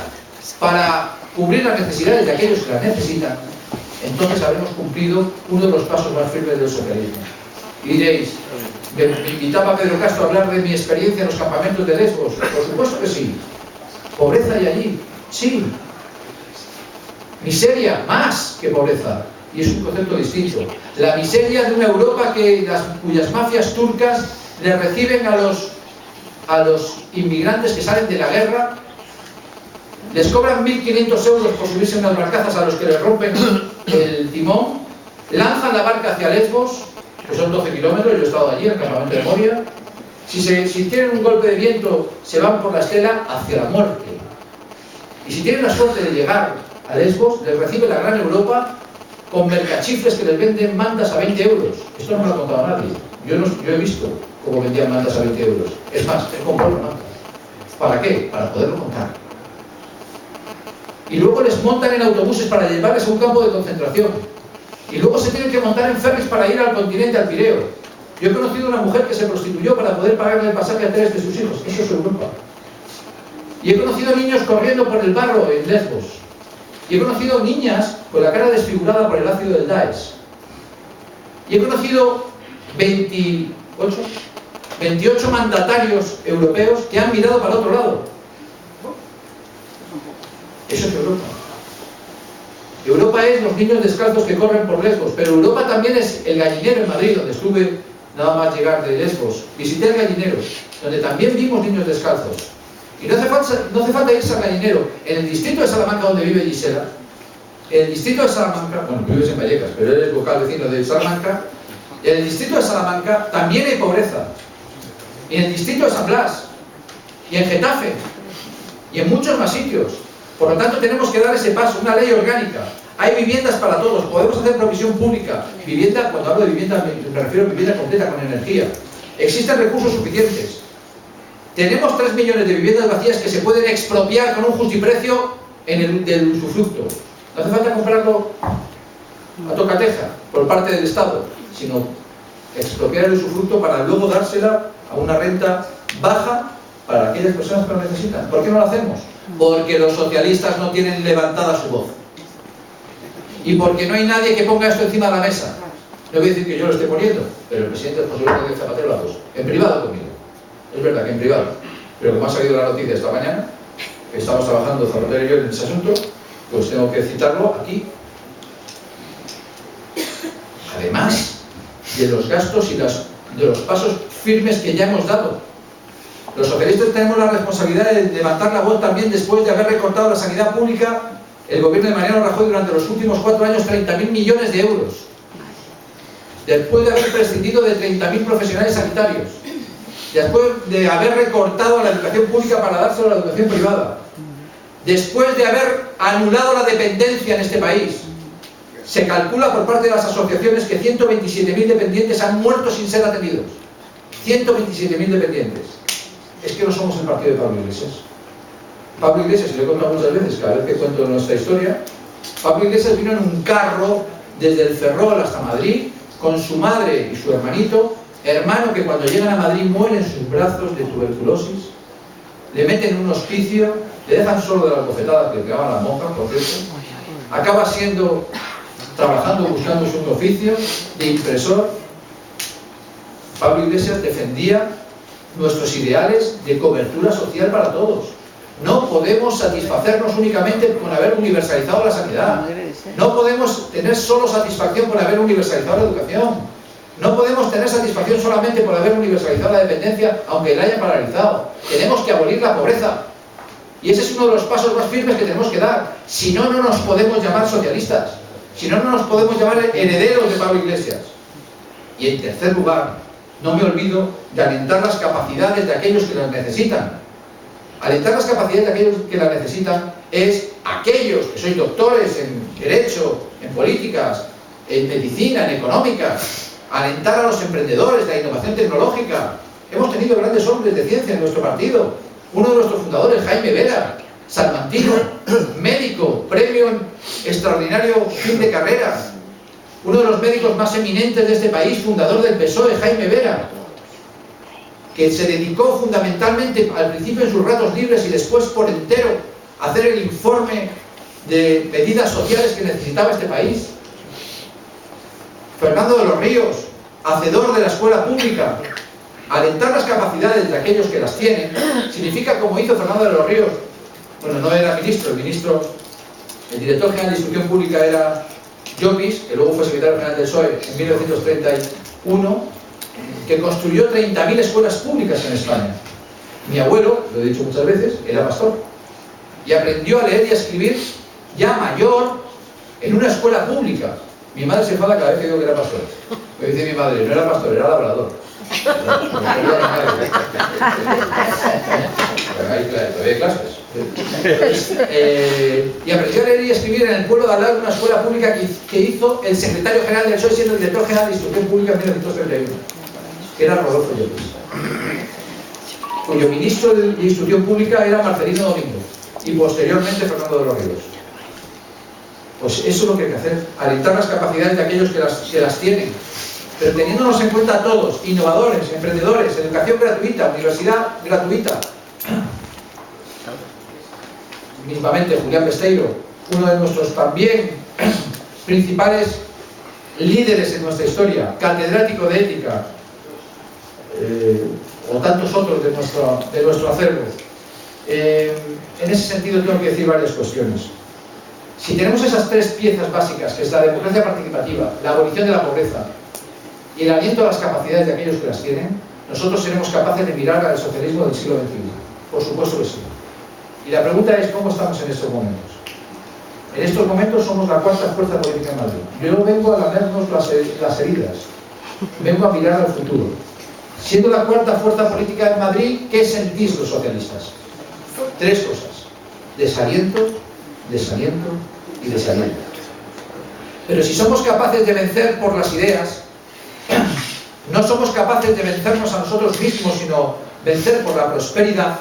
para cubrir las necesidades de aquellos que las necesitan, entonces habremos cumplido uno de los pasos más firmes del socialismo. Y diréis, me invitaba Pedro Castro a hablar de mi experiencia en los campamentos de Lesbos. Por supuesto que sí. ¿Pobreza hay allí? Sí. Miseria, más que pobreza. Y es un concepto distinto. La miseria de una Europa cuyas mafias turcas le reciben a los inmigrantes que salen de la guerra, les cobran 1.500 euros por subirse en unas barcazas a los que les rompen el timón, lanzan la barca hacia Lesbos, que son 12 kilómetros, yo he estado allí, en el campamento de Moria. Si tienen un golpe de viento, se van por la estela hacia la muerte. Y si tienen la suerte de llegar a Lesbos, les recibe la gran Europa con mercachifles que les venden mantas a 20 euros. Esto no me lo ha contado nadie. Yo he visto cómo vendían mantas a 20 euros. Es más, he comprado mantas. ¿Para qué? Para poderlo contar. Y luego les montan en autobuses para llevarles a un campo de concentración. Y luego se tienen que montar en ferries para ir al continente, al Pireo. Yo he conocido a una mujer que se prostituyó para poder pagarle el pasaje a 3 de sus hijos. Eso es Europa. Y he conocido niños corriendo por el barro en Lesbos. Y he conocido niñas con la cara desfigurada por el ácido del Daesh. Y he conocido 28 mandatarios europeos que han mirado para el otro lado. Eso es Europa. Europa es los niños descalzos que corren por Lesbos, pero Europa también es el gallinero en Madrid, donde estuve nada más llegar de Lesbos. Visité el gallinero, donde también vimos niños descalzos. Y no hace falta irse al gallinero. En el distrito de Salamanca, donde vive Gisela, en el distrito de Salamanca, bueno, vives en Vallecas, pero él es vocal vecino de Salamanca, en el distrito de Salamanca también hay pobreza. Y en el distrito de San Blas, y en Getafe, y en muchos más sitios. Por lo tanto, tenemos que dar ese paso, una ley orgánica. Hay viviendas para todos, podemos hacer provisión pública. Vivienda, cuando hablo de vivienda, me refiero a vivienda completa con energía. Existen recursos suficientes. Tenemos 3 millones de viviendas vacías que se pueden expropiar con un justiprecio del usufructo. No hace falta comprarlo a tocateja por parte del Estado, sino expropiar el usufructo para luego dársela a una renta baja para aquellas personas que lo necesitan. ¿Por qué no lo hacemos? Porque los socialistas no tienen levantada su voz. Y porque no hay nadie que ponga esto encima de la mesa. No voy a decir que yo lo esté poniendo, pero el presidente José Luis Zapatero lo ha puesto. En privado conmigo. Es verdad que en privado. Pero como ha salido la noticia esta mañana, que estamos trabajando Zapatero y yo en ese asunto, pues tengo que citarlo aquí. Además de los gastos y de los pasos firmes que ya hemos dado. Los socialistas tenemos la responsabilidad de levantar la voz también después de haber recortado la sanidad pública el gobierno de Mariano Rajoy durante los últimos 4 años 30.000 millones de euros. Después de haber prescindido de 30.000 profesionales sanitarios. Después de haber recortado a la educación pública para dárselo a la educación privada. Después de haber anulado la dependencia en este país. Se calcula por parte de las asociaciones que 127.000 dependientes han muerto sin ser atendidos. 127.000 dependientes. Es que no somos el partido de Pablo Iglesias. Pablo Iglesias, y lo he contado muchas veces, cada vez que cuento nuestra historia, Pablo Iglesias vino en un carro desde el Ferrol hasta Madrid, con su madre y su hermanito, hermano que cuando llegan a Madrid muere en sus brazos de tuberculosis, le meten en un hospicio, le dejan solo de la bofetada que le pegaban las monjas, por cierto, acaba trabajando, buscándose un oficio de impresor. Pablo Iglesias defendía nuestros ideales de cobertura social para todos. No podemos satisfacernos únicamente con haber universalizado la sanidad. No podemos tener solo satisfacción por haber universalizado la educación. No podemos tener satisfacción solamente por haber universalizado la dependencia, aunque la haya paralizado. Tenemos que abolir la pobreza. Y ese es uno de los pasos más firmes que tenemos que dar. Si no, no nos podemos llamar socialistas. Si no, no nos podemos llamar herederos de Pablo Iglesias. Y en tercer lugar, no me olvido de alentar las capacidades de aquellos que las necesitan. Alentar las capacidades de aquellos que las necesitan es aquellos que sois doctores en Derecho, en Políticas, en Medicina, en Económicas, alentar a los emprendedores de la innovación tecnológica. Hemos tenido grandes hombres de ciencia en nuestro partido. Uno de nuestros fundadores, Jaime Vera, salmantino, médico, premio extraordinario fin de carrera. Uno de los médicos más eminentes de este país, fundador del PSOE, Jaime Vera, que se dedicó fundamentalmente al principio en sus ratos libres y después por entero a hacer el informe de medidas sociales que necesitaba este país. Fernando de los Ríos, hacedor de la escuela pública. Alentar las capacidades de aquellos que las tienen significa, como hizo Fernando de los Ríos, bueno, no era ministro, el director general de Instrucción Pública era Llopis, que luego fue secretario general del PSOE en 1931, que construyó 30.000 escuelas públicas en España. Mi abuelo, lo he dicho muchas veces, era pastor y aprendió a leer y a escribir ya mayor en una escuela pública. Mi madre se enfada cada vez que digo que era pastor. Me dice mi madre, no era pastor, era labrador. Todavía hay clases. Y aprendió a leer y a escribir en el pueblo de al lado de una escuela pública que hizo el secretario general del PSOE siendo el director general de Instrucción Pública en 1931, que era Rodolfo Llopis, cuyo ministro de Instrucción Pública era Marcelino Domingo y posteriormente Fernando de los Ríos. Pues eso es lo que hay que hacer, alentar las capacidades de aquellos que las tienen, pero teniéndonos en cuenta a todos, innovadores, emprendedores, educación gratuita, universidad gratuita. Mismamente Julián Besteiro, uno de nuestros también principales líderes en nuestra historia, catedrático de ética, o tantos otros de nuestro acervo. En ese sentido tengo que decir varias cuestiones. Si tenemos esas tres piezas básicas, que es la democracia participativa, la abolición de la pobreza y el aliento a las capacidades de aquellos que las tienen, nosotros seremos capaces de mirar al socialismo del siglo XXI. Por supuesto que sí. Y la pregunta es, ¿cómo estamos en estos momentos? En estos momentos somos la cuarta fuerza política en Madrid. Yo vengo a lamernos las heridas, vengo a mirar al futuro. Siendo la cuarta fuerza política en Madrid, ¿qué sentís los socialistas? Tres cosas: desaliento, desaliento y desaliento. Pero si somos capaces de vencer por las ideas, no somos capaces de vencernos a nosotros mismos, sino vencer por la prosperidad,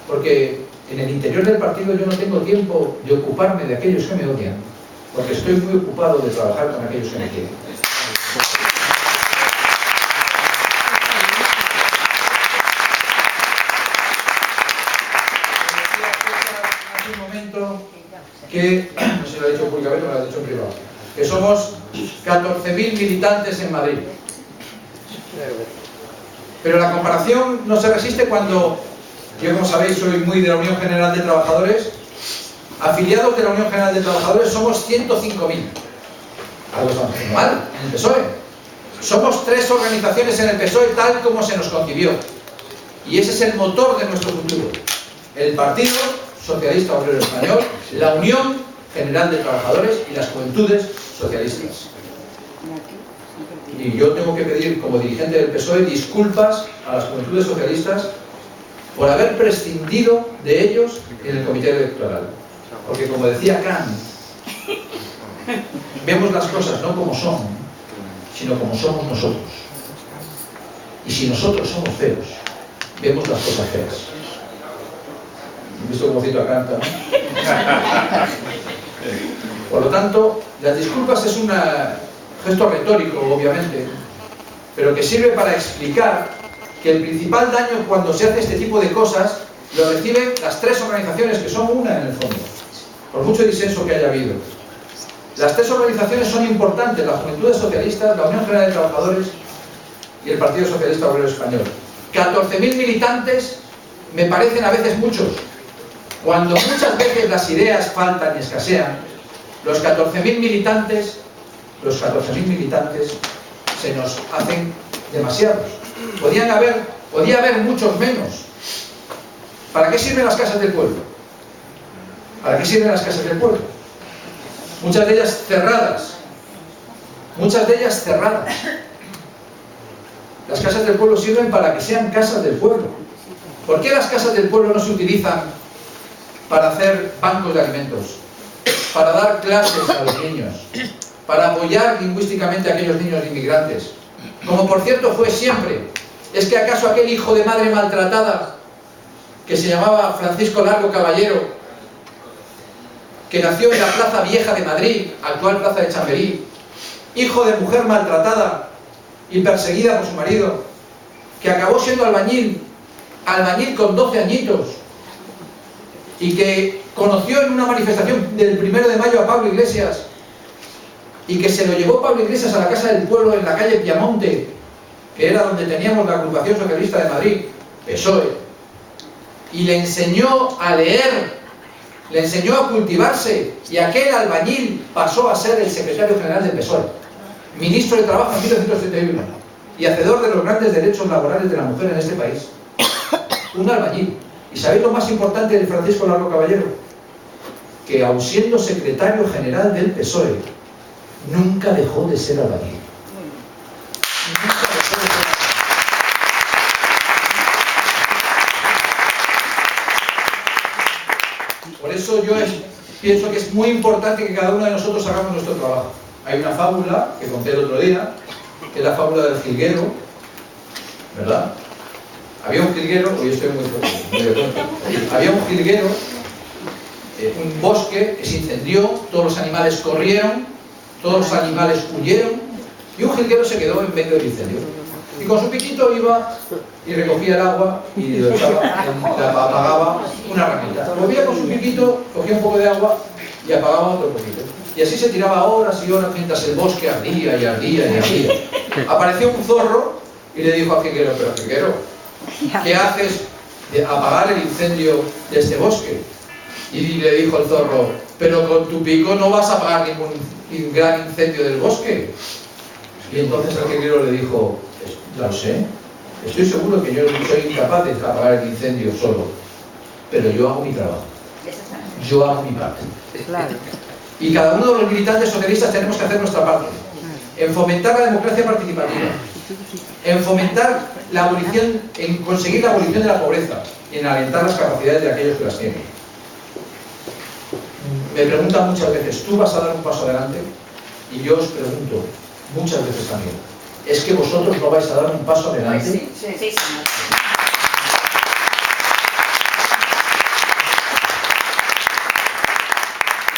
porque en el interior del partido yo no tengo tiempo de ocuparme de aquellos que me odian, porque estoy muy ocupado de trabajar con aquellos que me quieren. Hace un momento que, no se lo he dicho públicamente, me lo he dicho en privado, que somos 14.000 militantes en Madrid. Pero la comparación no se resiste cuando yo, como sabéis, soy muy de la Unión General de Trabajadores. Afiliados de la Unión General de Trabajadores somos 105.000. Algo está mal en el PSOE. Somos 3 organizaciones en el PSOE tal como se nos concibió. Y ese es el motor de nuestro futuro. El Partido Socialista Obrero Español, la Unión General de Trabajadores y las Juventudes Socialistas. Y yo tengo que pedir, como dirigente del PSOE, disculpas a las Juventudes Socialistas por haber prescindido de ellos en el comité electoral. Porque, como decía Kant, vemos las cosas no como son, sino como somos nosotros. Y si nosotros somos feos, vemos las cosas feas. ¿Han visto cómo cito a Kant, no? Por lo tanto, las disculpas es un gesto retórico, obviamente, pero que sirve para explicar que el principal daño cuando se hace este tipo de cosas lo reciben las 3 organizaciones, que son una en el fondo, por mucho disenso que haya habido. Las 3 organizaciones son importantes: la Juventudes Socialistas, la Unión General de Trabajadores y el Partido Socialista Obrero Español. 14.000 militantes me parecen a veces muchos. Cuando muchas veces las ideas faltan y escasean, los 14.000 militantes se nos hacen demasiados. Podía haber muchos menos. ¿Para qué sirven las casas del pueblo? ¿Para qué sirven las casas del pueblo? Muchas de ellas cerradas. Las casas del pueblo sirven para que sean casas del pueblo. ¿Por qué las casas del pueblo no se utilizan para hacer bancos de alimentos, para dar clases a los niños, para apoyar lingüísticamente a aquellos niños inmigrantes, como por cierto fue siempre. ¿Es que acaso aquel hijo de madre maltratada, que se llamaba Francisco Largo Caballero, que nació en la Plaza Vieja de Madrid, actual Plaza de Chamberí, hijo de mujer maltratada y perseguida por su marido, que acabó siendo albañil con 12 añitos, y que conoció en una manifestación del 1 de mayo a Pablo Iglesias, y que se lo llevó Pablo Iglesias a la Casa del Pueblo en la calle Piamonte, que era donde teníamos la Agrupación Socialista de Madrid, PSOE, y le enseñó a leer, le enseñó a cultivarse, y aquel albañil pasó a ser el secretario general del PSOE, ministro de Trabajo en 1931, y hacedor de los grandes derechos laborales de la mujer en este país. Un albañil. ¿Y sabéis lo más importante de Francisco Largo Caballero? Que aun siendo secretario general del PSOE, nunca dejó de ser albañil. Nunca dejó de ser albañil. Por eso yo pienso que es muy importante que cada uno de nosotros hagamos nuestro trabajo. Hay una fábula que conté el otro día, que es la fábula del jilguero, ¿verdad? Había un jilguero, hoy estoy muy fuerte, había un jilguero, un bosque que se incendió, todos los animales corrieron, todos los animales huyeron, y un jilguero se quedó en medio del incendio. Y con su piquito iba y recogía el agua y lo apagaba una ramita. Volvía con su piquito, cogía un poco de agua y apagaba otro poquito. Y así se tiraba horas y horas mientras el bosque ardía y ardía y ardía. Apareció un zorro y le dijo al jilguero: pero jilguero, ¿qué haces de apagar el incendio de este bosque? Y le dijo el zorro: pero con tu pico no vas a apagar ningún gran incendio del bosque. Y entonces el jilguero le dijo: ya lo sé, estoy seguro que yo soy incapaz de apagar el incendio solo, pero yo hago mi trabajo, yo hago mi parte. Y cada uno de los militantes socialistas tenemos que hacer nuestra parte, en fomentar la democracia participativa, en fomentar la abolición, en conseguir la abolición de la pobreza y en alentar las capacidades de aquellos que las tienen. Me preguntan muchas veces: ¿tú vas a dar un paso adelante? Y yo os pregunto muchas veces también: ¿es que vosotros no vais a dar un paso adelante? Sí, señor.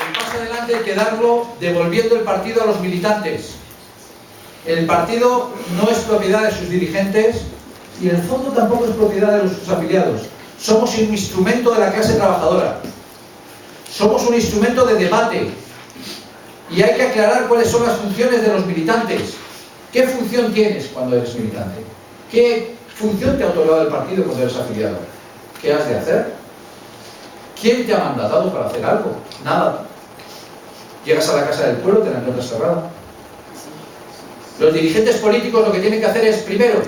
El paso adelante hay que darlo devolviendo el partido a los militantes. El partido no es propiedad de sus dirigentes y en el fondo tampoco es propiedad de sus afiliados. Somos un instrumento de la clase trabajadora. Somos un instrumento de debate. Y hay que aclarar cuáles son las funciones de los militantes. ¿Qué función tienes cuando eres militante? ¿Qué función te ha otorgado el partido cuando eres afiliado? ¿Qué has de hacer? ¿Quién te ha mandatado para hacer algo? Nada. Llegas a la Casa del Pueblo, te la encuentras cerrada. Los dirigentes políticos lo que tienen que hacer es, primero,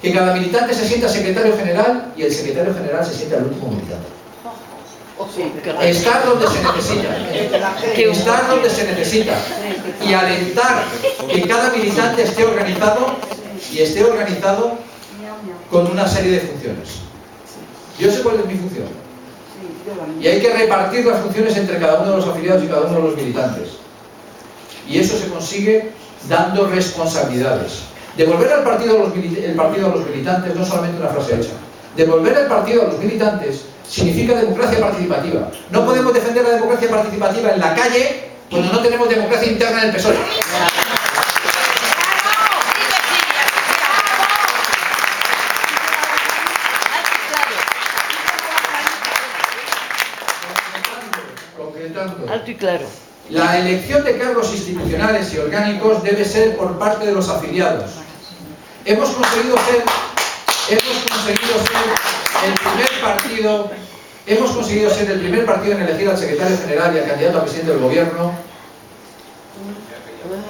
que cada militante se sienta secretario general y el secretario general se sienta el último militante. Estar donde se necesita. Estar donde se necesita. Y alentar que cada militante esté organizado y esté organizado con una serie de funciones. Yo sé cuál es mi función. Y hay que repartir las funciones entre cada uno de los afiliados y cada uno de los militantes. Y eso se consigue dando responsabilidades. Devolver el partido a los militantes no es solamente una frase hecha. Devolver el partido a los militantes significa democracia participativa. No podemos defender la democracia participativa en la calle cuando no tenemos democracia interna en el PSOE. Concretando. Alto y claro. La elección de cargos institucionales y orgánicos debe ser por parte de los afiliados. Hemos conseguido ser el primer partido en elegir al secretario general y al candidato a presidente del gobierno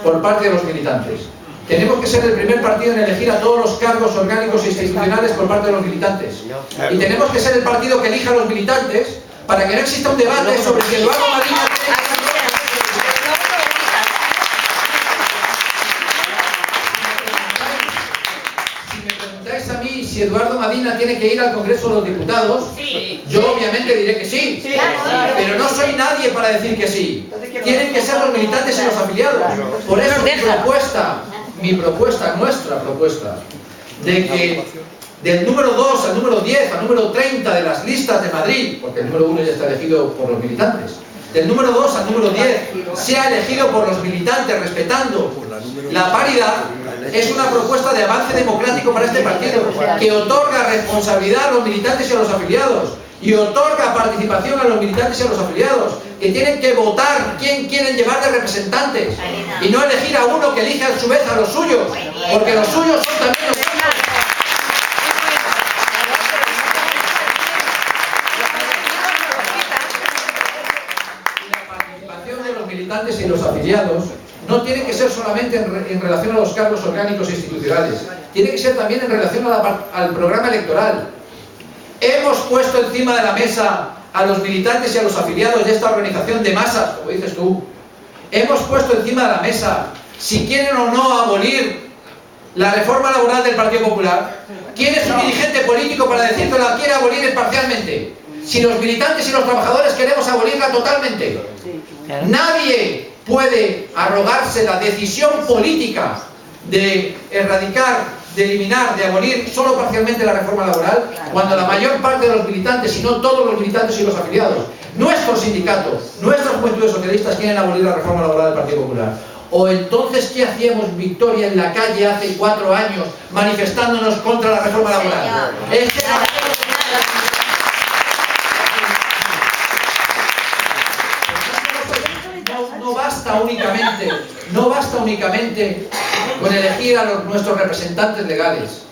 por parte de los militantes. Tenemos que ser el primer partido en elegir a todos los cargos orgánicos e institucionales por parte de los militantes. Y tenemos que ser el partido que elija a los militantes para que no exista un debate sobre si Eduardo Madina si me preguntáis a mí si Eduardo Madina tiene que ir al Congreso de los Diputados, yo obviamente diré que sí, pero no soy nadie para decir que sí. Tienen que ser los militantes y los afiliados. Por eso nuestra propuesta, de que del número 2 al número 10, al número 30 de las listas de Madrid, porque el número 1 ya está elegido por los militantes, del número 2 al número 10 sea elegido por los militantes respetando la paridad, es una propuesta de avance democrático para este partido, que otorga responsabilidad a los militantes y a los afiliados, y otorga participación a los militantes y a los afiliados, que tienen que votar quién quieren llevar de representantes, y no elegir a uno que elige a su vez a los suyos, porque los suyos son también los suyos. Militantes y los afiliados no tiene que ser solamente en relación a los cargos orgánicos e institucionales, tiene que ser también en relación al programa electoral. Hemos puesto encima de la mesa a los militantes y a los afiliados de esta organización de masas, como dices tú. Hemos puesto encima de la mesa si quieren o no abolir la reforma laboral del Partido Popular. ¿Quién es un dirigente político para decir que la quiere abolir parcialmente? Si los militantes y los trabajadores queremos abolirla totalmente. Nadie puede arrogarse la decisión política de erradicar, de eliminar, de abolir solo parcialmente la reforma laboral, cuando la mayor parte de los militantes, si no todos los militantes y los afiliados, nuestros sindicatos, nuestras juventudes socialistas quieren abolir la reforma laboral del Partido Popular. O entonces, ¿qué hacíamos, Victoria, en la calle hace 4 años manifestándonos contra la reforma laboral? No basta únicamente con elegir a nuestros representantes legales,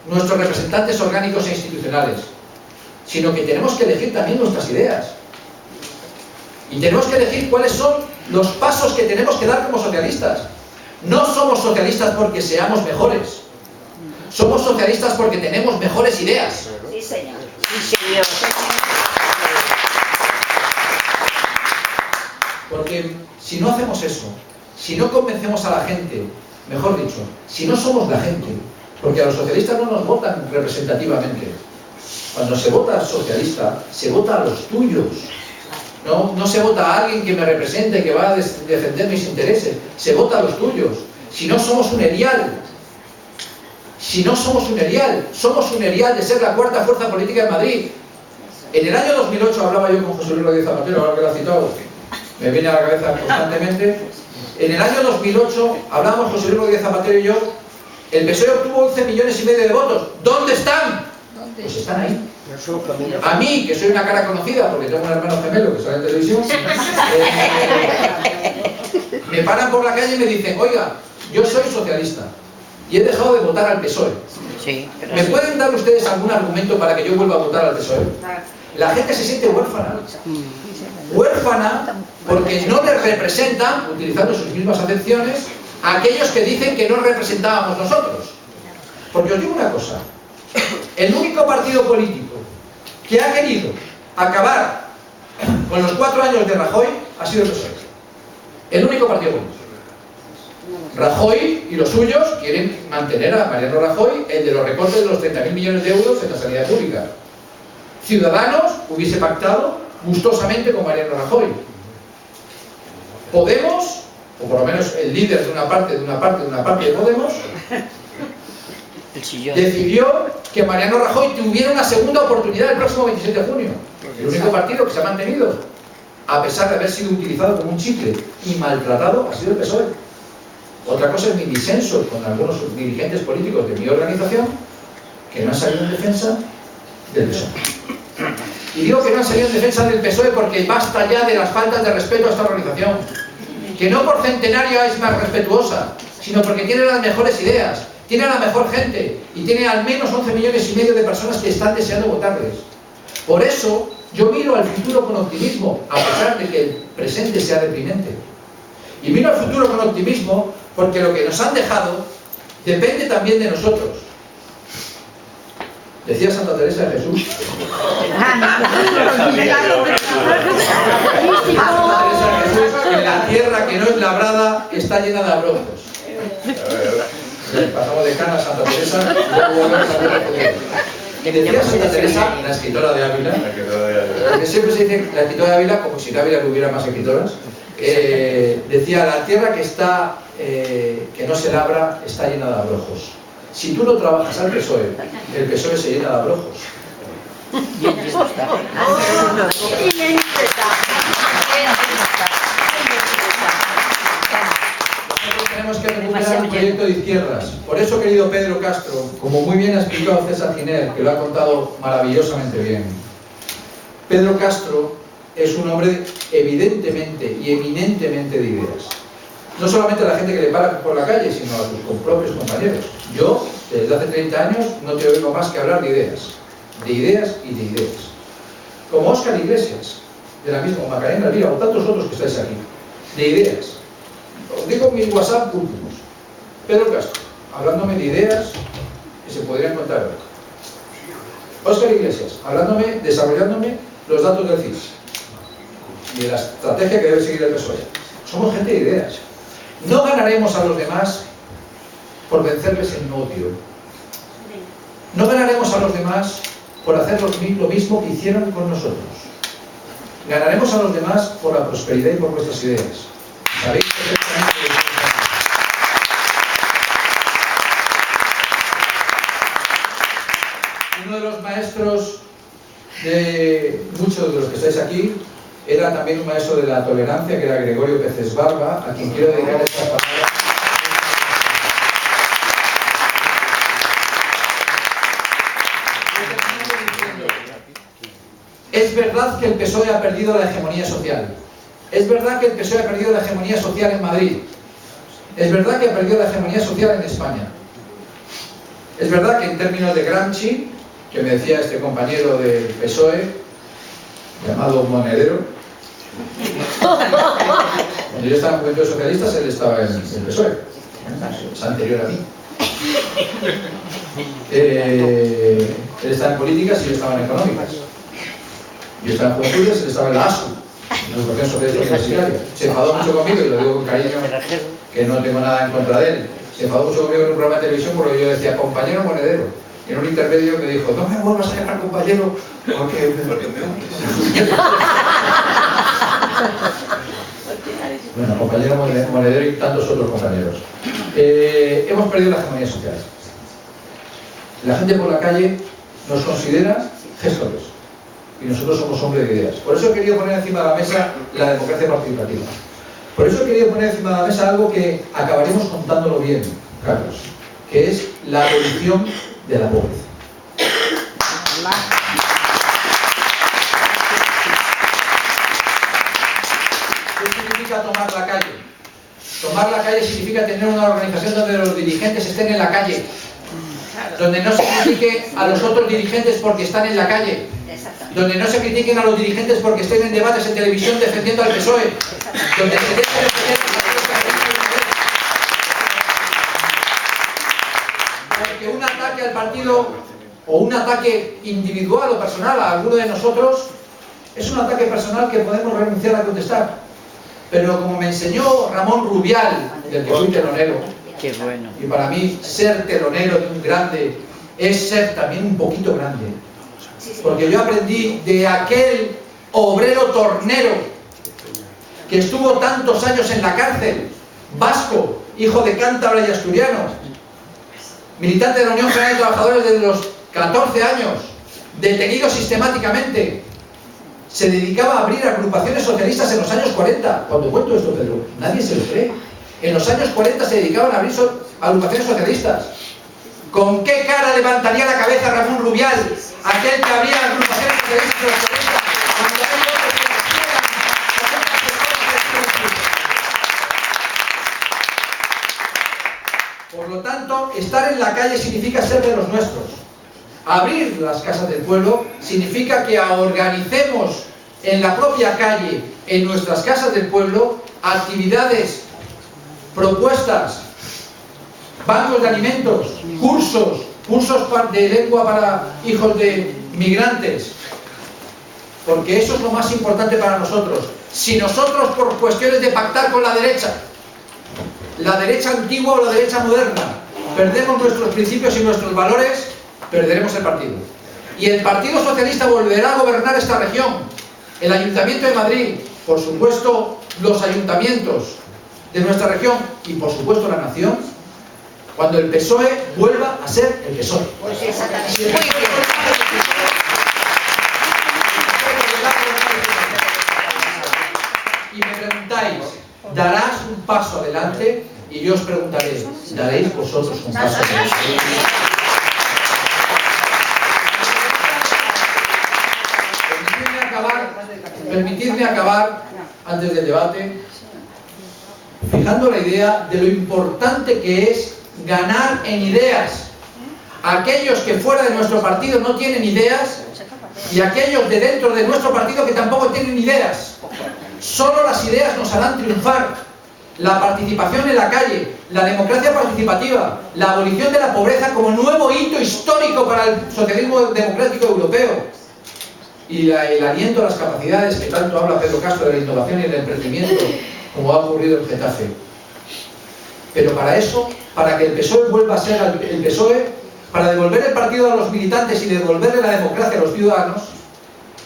nuestros representantes orgánicos e institucionales, sino que tenemos que elegir también nuestras ideas. Y tenemos que elegir cuáles son los pasos que tenemos que dar como socialistas. No somos socialistas porque seamos mejores, somos socialistas porque tenemos mejores ideas. Sí, señor. Sí, señor. Porque si no hacemos eso, si no convencemos a la gente, mejor dicho, si no somos la gente, porque a los socialistas no nos votan representativamente. Cuando se vota socialista, se vota a los tuyos. No se vota a alguien que me represente, que va a defender mis intereses. Se vota a los tuyos. Si no somos un erial, somos un erial de ser la cuarta fuerza política en Madrid. En el año 2008 hablaba yo con José Luis Rodríguez Zapatero, ahora que lo ha citado, me viene a la cabeza constantemente. En el año 2008 hablábamos José Luis Rodríguez Zapatero y yo, el PSOE obtuvo 11,5 millones de votos. ¿Dónde están? Pues están ahí. A mí, que soy una cara conocida porque tengo un hermano gemelo que sale en televisión, me paran por la calle y me dicen: oiga, yo soy socialista y he dejado de votar al PSOE. ¿Me pueden dar ustedes algún argumento para que yo vuelva a votar al PSOE? La gente se siente huérfana. Huérfana porque no les representan, utilizando sus mismas acepciones, a aquellos que dicen que no representábamos nosotros. Porque os digo una cosa, el único partido político que ha querido acabar con los 4 años de Rajoy ha sido el PSOE. El único partido político. Rajoy y los suyos quieren mantener a Mariano Rajoy, el de los recortes de los 30.000 millones de euros en la sanidad pública. Ciudadanos hubiese pactado gustosamente con Mariano Rajoy. Podemos, o por lo menos el líder de una parte de Podemos, decidió que Mariano Rajoy tuviera una segunda oportunidad el próximo 27 de junio. El único partido que se ha mantenido, a pesar de haber sido utilizado como un chicle y maltratado, ha sido el PSOE. Otra cosa es mi disenso con algunos dirigentes políticos de mi organización que no han salido en defensa del PSOE. Y digo que no han salido en defensa del PSOE porque basta ya de las faltas de respeto a esta organización, que no por centenario es más respetuosa, sino porque tiene las mejores ideas, tiene a la mejor gente y tiene al menos 11,5 millones de personas que están deseando votarles. Por eso yo miro al futuro con optimismo, a pesar de que el presente sea deprimente. Y miro al futuro con optimismo porque lo que nos han dejado depende también de nosotros. Decía Santa Teresa de Jesús. Que la tierra que no es labrada está llena de abrojos. Pasamos de Cana a Santa Teresa y luego volvemos a ver. Decía Santa Teresa, la escritora de Ávila, porque siempre se dice la escritora de Ávila, como si en Ávila hubiera más escritoras, decía: la tierra que no se labra está llena de abrojos. Si tú no trabajas al PSOE, el PSOE se llena de abrojos. Nosotros tenemos que recuperar un proyecto de izquierdas. Por eso, querido Pedro Castro, como muy bien ha explicado César Giner, que lo ha contado maravillosamente bien, Pedro Castro es un hombre evidentemente y eminentemente de ideas. No solamente a la gente que le para por la calle, sino a sus propios compañeros. Yo, desde hace 30 años, no te oigo más que hablar de ideas y de ideas. Como Óscar Iglesias, de la misma Macarena Elvira, o tantos otros que estáis aquí, de ideas. Os digo mis WhatsApp últimos. Pedro Castro, hablándome de ideas que se podrían contar hoy. Óscar Iglesias, hablándome, desarrollándome los datos del CIS y de la estrategia que debe seguir el PSOE. Somos gente de ideas. No ganaremos a los demás por vencerles en odio. No ganaremos a los demás por hacer lo mismo que hicieron con nosotros. Ganaremos a los demás por la prosperidad y por nuestras ideas. ¿Sabéis perfectamente? Uno de los maestros de muchos de los que estáis aquí era también un maestro de la tolerancia, que era Gregorio Peces Barba, a quien quiero dedicar estas palabras. Es verdad que el PSOE ha perdido la hegemonía social. Es verdad que el PSOE ha perdido la hegemonía social en Madrid. Es verdad que ha perdido la hegemonía social en España. Es verdad que en términos de Gramsci, que me decía este compañero del PSOE, llamado Monedero, cuando yo estaba en Juventud Socialistas, él estaba en el PSOE, es anterior a mí. Él estaba en políticas y yo estaba en económicas. Yo estaba en Juventudes, él estaba en la ASU, en la Asociación Socialista Universitaria. Se enfadó mucho conmigo, y lo digo con cariño, que no tengo nada en contra de él. Se enfadó mucho conmigo en un programa de televisión porque yo decía: compañero Monedero. Y en un intermedio me dijo: no me vuelvas a llamar compañero, porque bueno, compañero Monedero y tantos otros compañeros. Hemos perdido la hegemonía social. La gente por la calle nos considera gestores y nosotros somos hombres de ideas. Por eso he querido poner encima de la mesa la democracia participativa. Por eso he querido poner encima de la mesa algo que acabaremos contándolo bien, Carlos, que es la abolición de la pobreza. ¿Qué significa tomar la calle? Tomar la calle significa tener una organización donde los dirigentes estén en la calle, donde no se critique a los otros dirigentes porque están en la calle, donde no se critiquen a los dirigentes porque estén en debates en televisión defendiendo al PSOE, donde se deje de defender porque un ataque al partido o un ataque individual o personal a alguno de nosotros es un ataque personal que podemos renunciar a contestar. Pero como me enseñó Ramón Rubial, del que fui telonero, Qué bueno. y para mí ser telonero de un grande es ser también un poquito grande, porque yo aprendí de aquel obrero tornero que estuvo tantos años en la cárcel, vasco, hijo de cántabra y asturiano, militante de la Unión General de Trabajadores desde los 14 años, detenido sistemáticamente. Se dedicaba a abrir agrupaciones socialistas en los años 40. Cuando cuento esto, Pedro, nadie se lo cree. En los años 40 se dedicaban a abrir agrupaciones socialistas. ¿Con qué cara levantaría la cabeza Ramón Rubial, aquel que abría agrupaciones socialistas en los 40? Por lo tanto, estar en la calle significa ser de los nuestros. Abrir las casas del pueblo significa que organicemos en la propia calle, en nuestras casas del pueblo, actividades, propuestas, bancos de alimentos, cursos de lengua para hijos de migrantes, porque eso es lo más importante para nosotros. Si nosotros, por cuestiones de pactar con la derecha antigua o la derecha moderna, perdemos nuestros principios y nuestros valores, perderemos el partido. Y el Partido Socialista volverá a gobernar esta región. El Ayuntamiento de Madrid, por supuesto, los ayuntamientos de nuestra región y, por supuesto, la nación, cuando el PSOE vuelva a ser el PSOE. Pues exactamente. Y me preguntáis, ¿darás un paso adelante? Y yo os preguntaré, ¿daréis vosotros un paso adelante? Permitidme acabar, antes del debate, fijando la idea de lo importante que es ganar en ideas. Aquellos que fuera de nuestro partido no tienen ideas y aquellos de dentro de nuestro partido que tampoco tienen ideas. Solo las ideas nos harán triunfar. La participación en la calle, la democracia participativa, la abolición de la pobreza como nuevo hito histórico para el socialismo democrático europeo y el aliento a las capacidades que tanto habla Pedro Castro de la innovación y el emprendimiento, como ha ocurrido en Getafe. Pero para eso, para que el PSOE vuelva a ser el PSOE, para devolver el partido a los militantes y devolverle la democracia a los ciudadanos,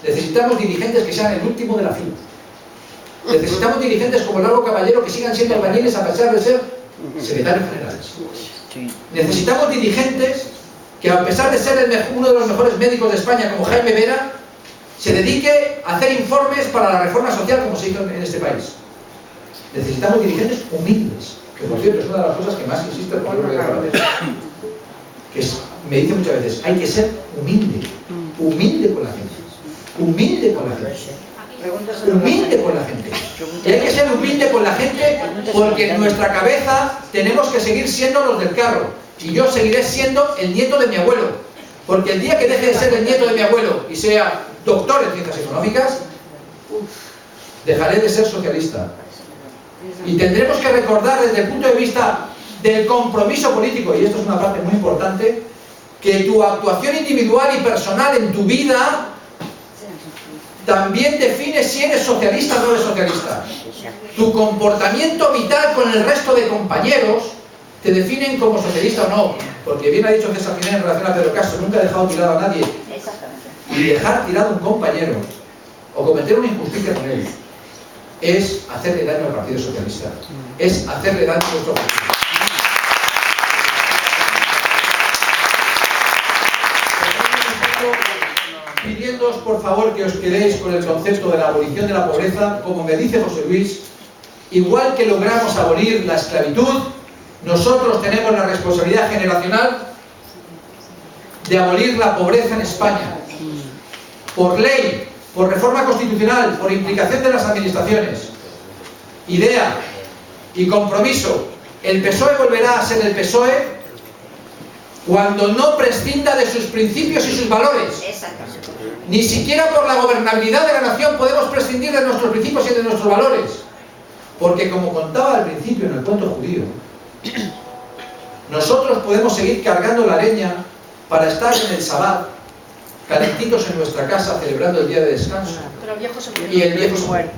necesitamos dirigentes que sean el último de la fila. Necesitamos dirigentes como Largo Caballero que sigan siendo albañiles a pesar de ser secretarios generales. Necesitamos dirigentes que, a pesar de ser uno de los mejores médicos de España, como Jaime Vera, se dedique a hacer informes para la reforma social como se hizo en este país. Necesitamos dirigentes humildes, que por cierto es una de las cosas que más insiste el pueblo de Cataluña. Me dice muchas veces, hay que ser humilde, humilde con la gente, humilde con la gente, humilde con la gente. Y hay que ser humilde con la gente porque en nuestra cabeza tenemos que seguir siendo los del carro. Y yo seguiré siendo el nieto de mi abuelo. Porque el día que deje de ser el nieto de mi abuelo y sea doctor en ciencias económicas, dejaré de ser socialista. Y tendremos que recordar desde el punto de vista del compromiso político, y esto es una parte muy importante, que tu actuación individual y personal en tu vida también define si eres socialista o no eres socialista. Tu comportamiento vital con el resto de compañeros te definen como socialista o no. Porque bien ha dicho César Jiménez en relación a Pedro Castro, nunca ha dejado tirado a nadie. Y dejar tirado a un compañero o cometer una injusticia con él es hacerle daño al Partido Socialista. Es hacerle daño a nuestro partido. Pidiéndoos por favor que os quedéis con el concepto de la abolición de la pobreza, como me dice José Luis, igual que logramos abolir la esclavitud, nosotros tenemos la responsabilidad generacional de abolir la pobreza en España, por ley, por reforma constitucional, por implicación de las administraciones. Idea y compromiso, el PSOE volverá a ser el PSOE cuando no prescinda de sus principios y sus valores. Ni siquiera por la gobernabilidad de la nación podemos prescindir de nuestros principios y de nuestros valores. Porque, como contaba al principio en el cuento judío, nosotros podemos seguir cargando la leña para estar en el Sabbat, calentitos en nuestra casa, celebrando el día de descanso. Y el viejo se muere.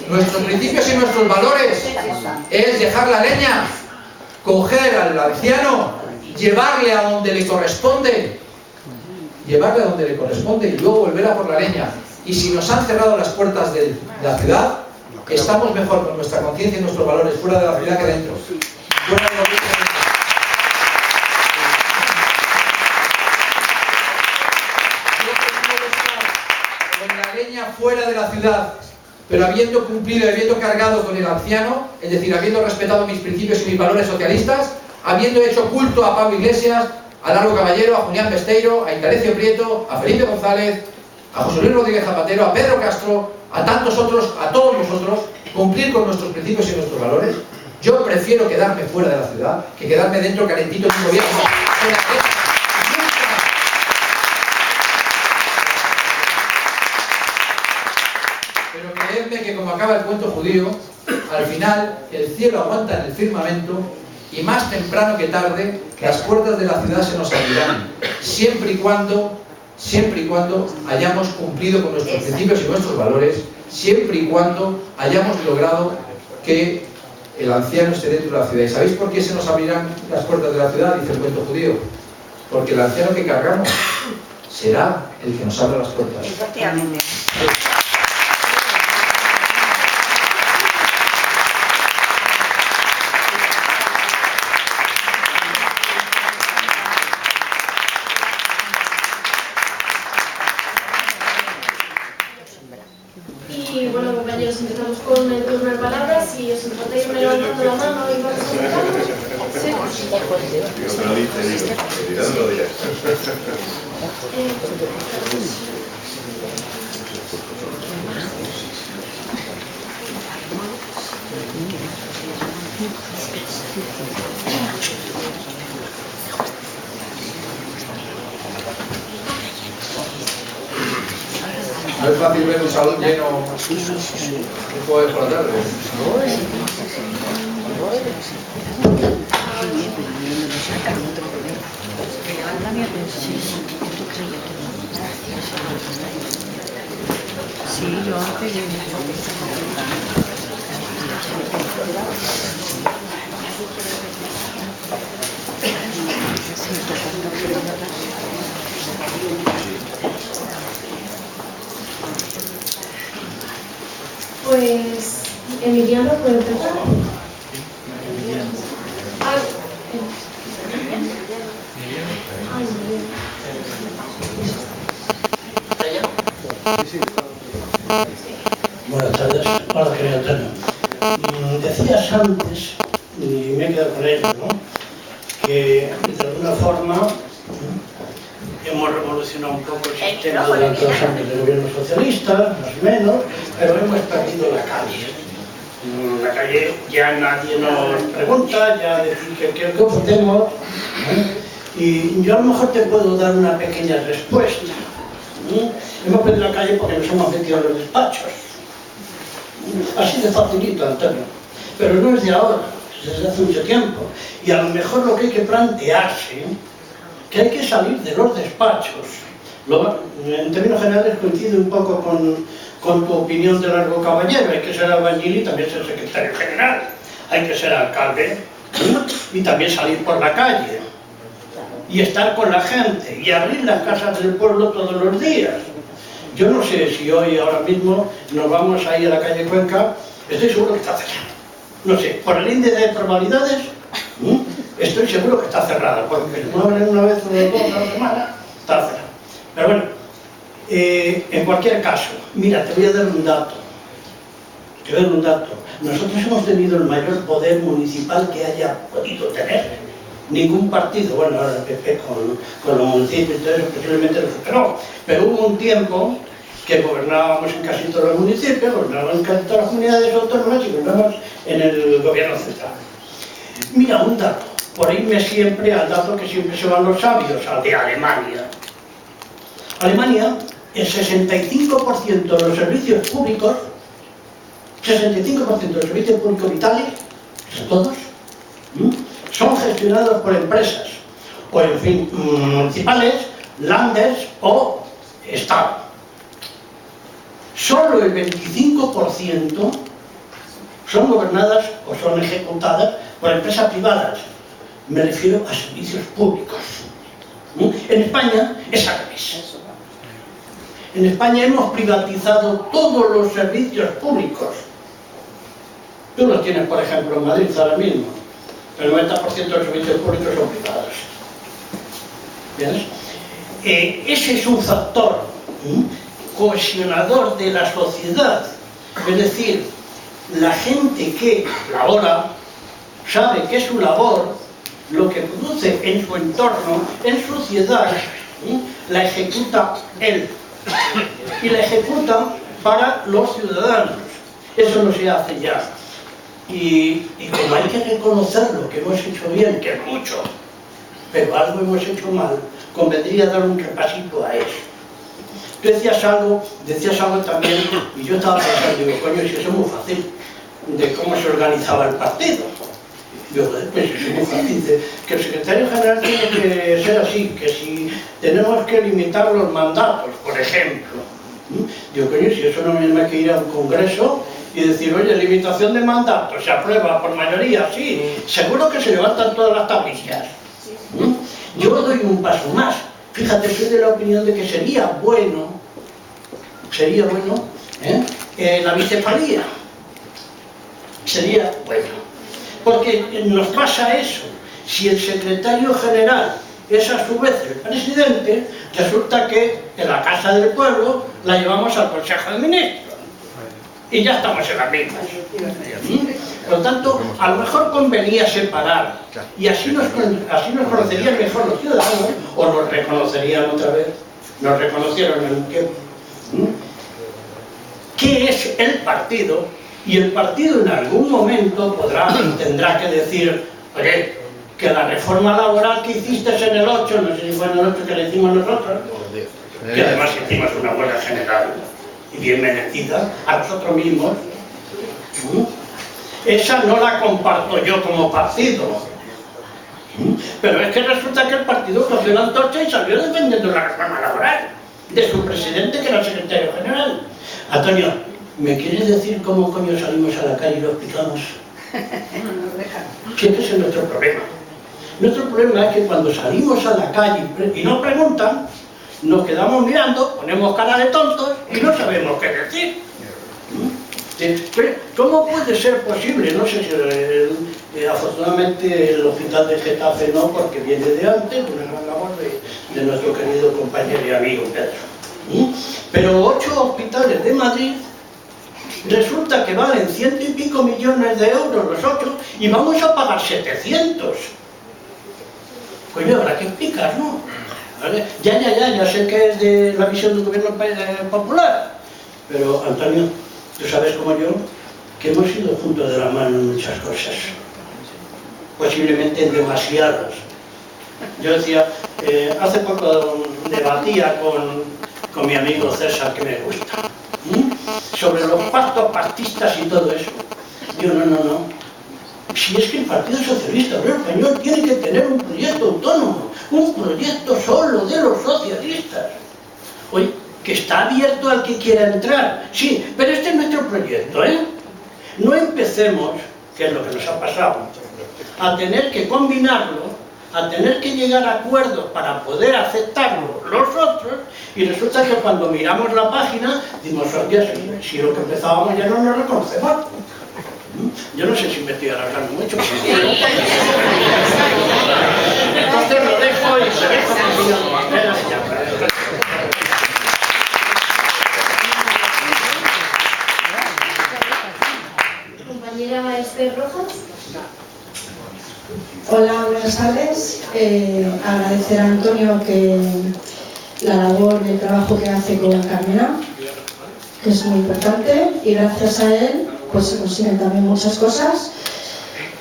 Nuestros principios y nuestros valores es dejar la leña, coger al anciano, llevarle a donde le corresponde, y luego volver a por la leña. Y si nos han cerrado las puertas de la ciudad, estamos mejor con nuestra conciencia y nuestros valores fuera de la ciudad que dentro. Fuera de la ciudad. Con la leña fuera de la ciudad, pero habiendo cumplido y habiendo cargado con el anciano, es decir, habiendo respetado mis principios y mis valores socialistas, habiendo hecho culto a Pablo Iglesias, a Largo Caballero, a Julián Besteiro, a Indalecio Prieto, a Felipe González, a José Luis Rodríguez Zapatero, a Pedro Castro, a tantos otros, a todos nosotros, cumplir con nuestros principios y nuestros valores. Yo prefiero quedarme fuera de la ciudad que quedarme dentro calentito de un gobierno. Pero creedme que, como acaba el cuento judío, al final el cielo aguanta en el firmamento y más temprano que tarde las puertas de la ciudad se nos abrirán, siempre y cuando hayamos cumplido con nuestros principios y nuestros valores, siempre y cuando hayamos logrado que el anciano esté dentro de la ciudad. ¿Y sabéis por qué se nos abrirán las puertas de la ciudad? Dice el cuento judío. Porque el anciano que cargamos será el que nos abra las puertas. Efectivamente. Y bueno, compañeros, empezamos con el turno de palabras. Si os importa irme levantando la mano y vamos a empezar. Sí. No es fácil ver un salón lleno un jueves por la tarde. Sí, yo antes de Pues Emiliano puede empezar. Buenas tardes. Hola, querido Antonio. Decías antes, y me he quedado con ello, ¿no?, que de alguna forma hemos revolucionado un poco el sistema durante los años de gobierno socialista, más o menos, pero hemos perdido la calle. En la calle ya nadie nos pregunta, ya decir que ofrecemos, y yo a lo mejor te puedo dar una pequeña respuesta. Hemos perdido la calle porque nos hemos metido en los despachos. Así de facilito, Antonio. Pero no es de ahora, es desde hace mucho tiempo. Y a lo mejor lo que hay que plantearse, que hay que salir de los despachos. En términos generales coincide un poco con tu opinión de Largo Caballero. Hay que ser albañil y también ser secretario general. Hay que ser alcalde y también salir por la calle. Y estar con la gente y abrir las casas del pueblo todos los días. Yo no sé si hoy, ahora mismo, nos vamos a ir a la calle Cuenca. Estoy seguro que está cerrada. No sé, por el índice de probabilidades, estoy seguro que está cerrada, porque si no abren una vez o dos a la semana, está cerrada. Pero bueno, en cualquier caso, mira, te voy a dar un dato. Nosotros hemos tenido el mayor poder municipal que haya podido tener. Ningún partido, bueno, ahora el PP con los municipios y todo eso posiblemente lo superó, pero hubo un tiempo que gobernábamos en casi todos los municipios, gobernábamos en casi todas las comunidades autónomas y gobernábamos en el gobierno central. Mira, un dato, por irme siempre al dato que siempre se van los sabios, al de Alemania. Alemania, el 65% de los servicios públicos, 65% de los servicios públicos vitales, todos, son gestionados por empresas, o en fin, municipales, landes o Estado. Solo el 25% son gobernadas o son ejecutadas por empresas privadas. Me refiero a servicios públicos. En España es al revés. En España hemos privatizado todos los servicios públicos. Tú los tienes, por ejemplo, en Madrid ahora mismo. El 90% de los servicios públicos son privados. ¿Ves? Ese es un factor cohesionador de la sociedad. Es decir, la gente que labora sabe que su labor, lo que produce en su entorno, en su ciudad, la ejecuta él. Y la ejecuta para los ciudadanos. Eso no se hace ya. Y como hay que reconocer lo que hemos hecho bien, que es mucho, pero algo hemos hecho mal, convendría dar un repasito a eso. Tú decías algo también, y yo estaba pensando, digo, coño, si eso es muy fácil, de cómo se organizaba el partido. Digo, pues eso es muy fácil, que el secretario general tiene que ser así, que si tenemos que limitar los mandatos, por ejemplo. Digo, coño, si eso no hay que ir a un congreso y decir, oye, limitación de mandato, se aprueba por mayoría, sí, seguro que se levantan todas las tablillas. Yo doy un paso más. Fíjate, soy de la opinión de que sería bueno la bicefalía. Sería bueno. Porque nos pasa eso. Si el secretario general es a su vez el presidente, resulta que en la Casa del Pueblo la llevamos al Consejo de Ministros. Y ya estamos en las mismas. Por lo tanto, a lo mejor convenía separar. Y así nos conocerían mejor los ciudadanos, o nos reconocerían otra vez. Nos reconocieron en un tiempo. ¿Qué es el partido? Y el partido en algún momento tendrá que decir, oye, que la reforma laboral que hiciste en el 8, no sé si fue en el 8 que le hicimos nosotros, que además hicimos una buena general y bien merecida a nosotros mismos, esa no la comparto yo como partido. Pero es que resulta que el partido cogió la antorcha y salió defendiendo la reforma laboral de su presidente, que era el secretario general. Antonio, ¿me quieres decir cómo coño salimos a la calle y lo explicamos? Sí, ese es nuestro problema. Nuestro problema es que cuando salimos a la calle y nos preguntan, nos quedamos mirando, ponemos cara de tontos y no sabemos qué decir. ¿Cómo puede ser posible? No sé si afortunadamente el hospital de Getafe no, porque viene de antes, una gran labor de nuestro querido compañero y amigo Pedro. Pero 8 hospitales de Madrid resulta que valen 100 y pico millones de euros los 8 y vamos a pagar 700. Coño, habrá que explicar, ¿no? ¿Vale? Ya sé que es de la visión del gobierno popular, pero Antonio, tú sabes como yo que hemos ido juntos de la mano en muchas cosas, posiblemente en demasiadas. Yo decía, hace poco debatía con mi amigo César, que me gusta, sobre los pactos pactistas y todo eso. Digo, no. Si es que el Partido Socialista Obrero Español tiene que tener un proyecto autónomo, un proyecto solo de los socialistas. Oye, que está abierto al que quiera entrar, sí, pero este es nuestro proyecto, ¿eh? No empecemos, que es lo que nos ha pasado, a tener que combinarlo, a tener que llegar a acuerdos para poder aceptarlo los otros, y resulta que cuando miramos la página, decimos, oye, si lo que empezábamos ya no nos reconocemos. Yo no sé si me estoy alargando mucho. Entonces lo dejo y se dejo continuar. Compañera Esther Rojas. Hola, buenas tardes. Agradecer a Antonio la labor y el trabajo que hace con Carmena, que es muy importante, y gracias a él pues se consiguen también muchas cosas.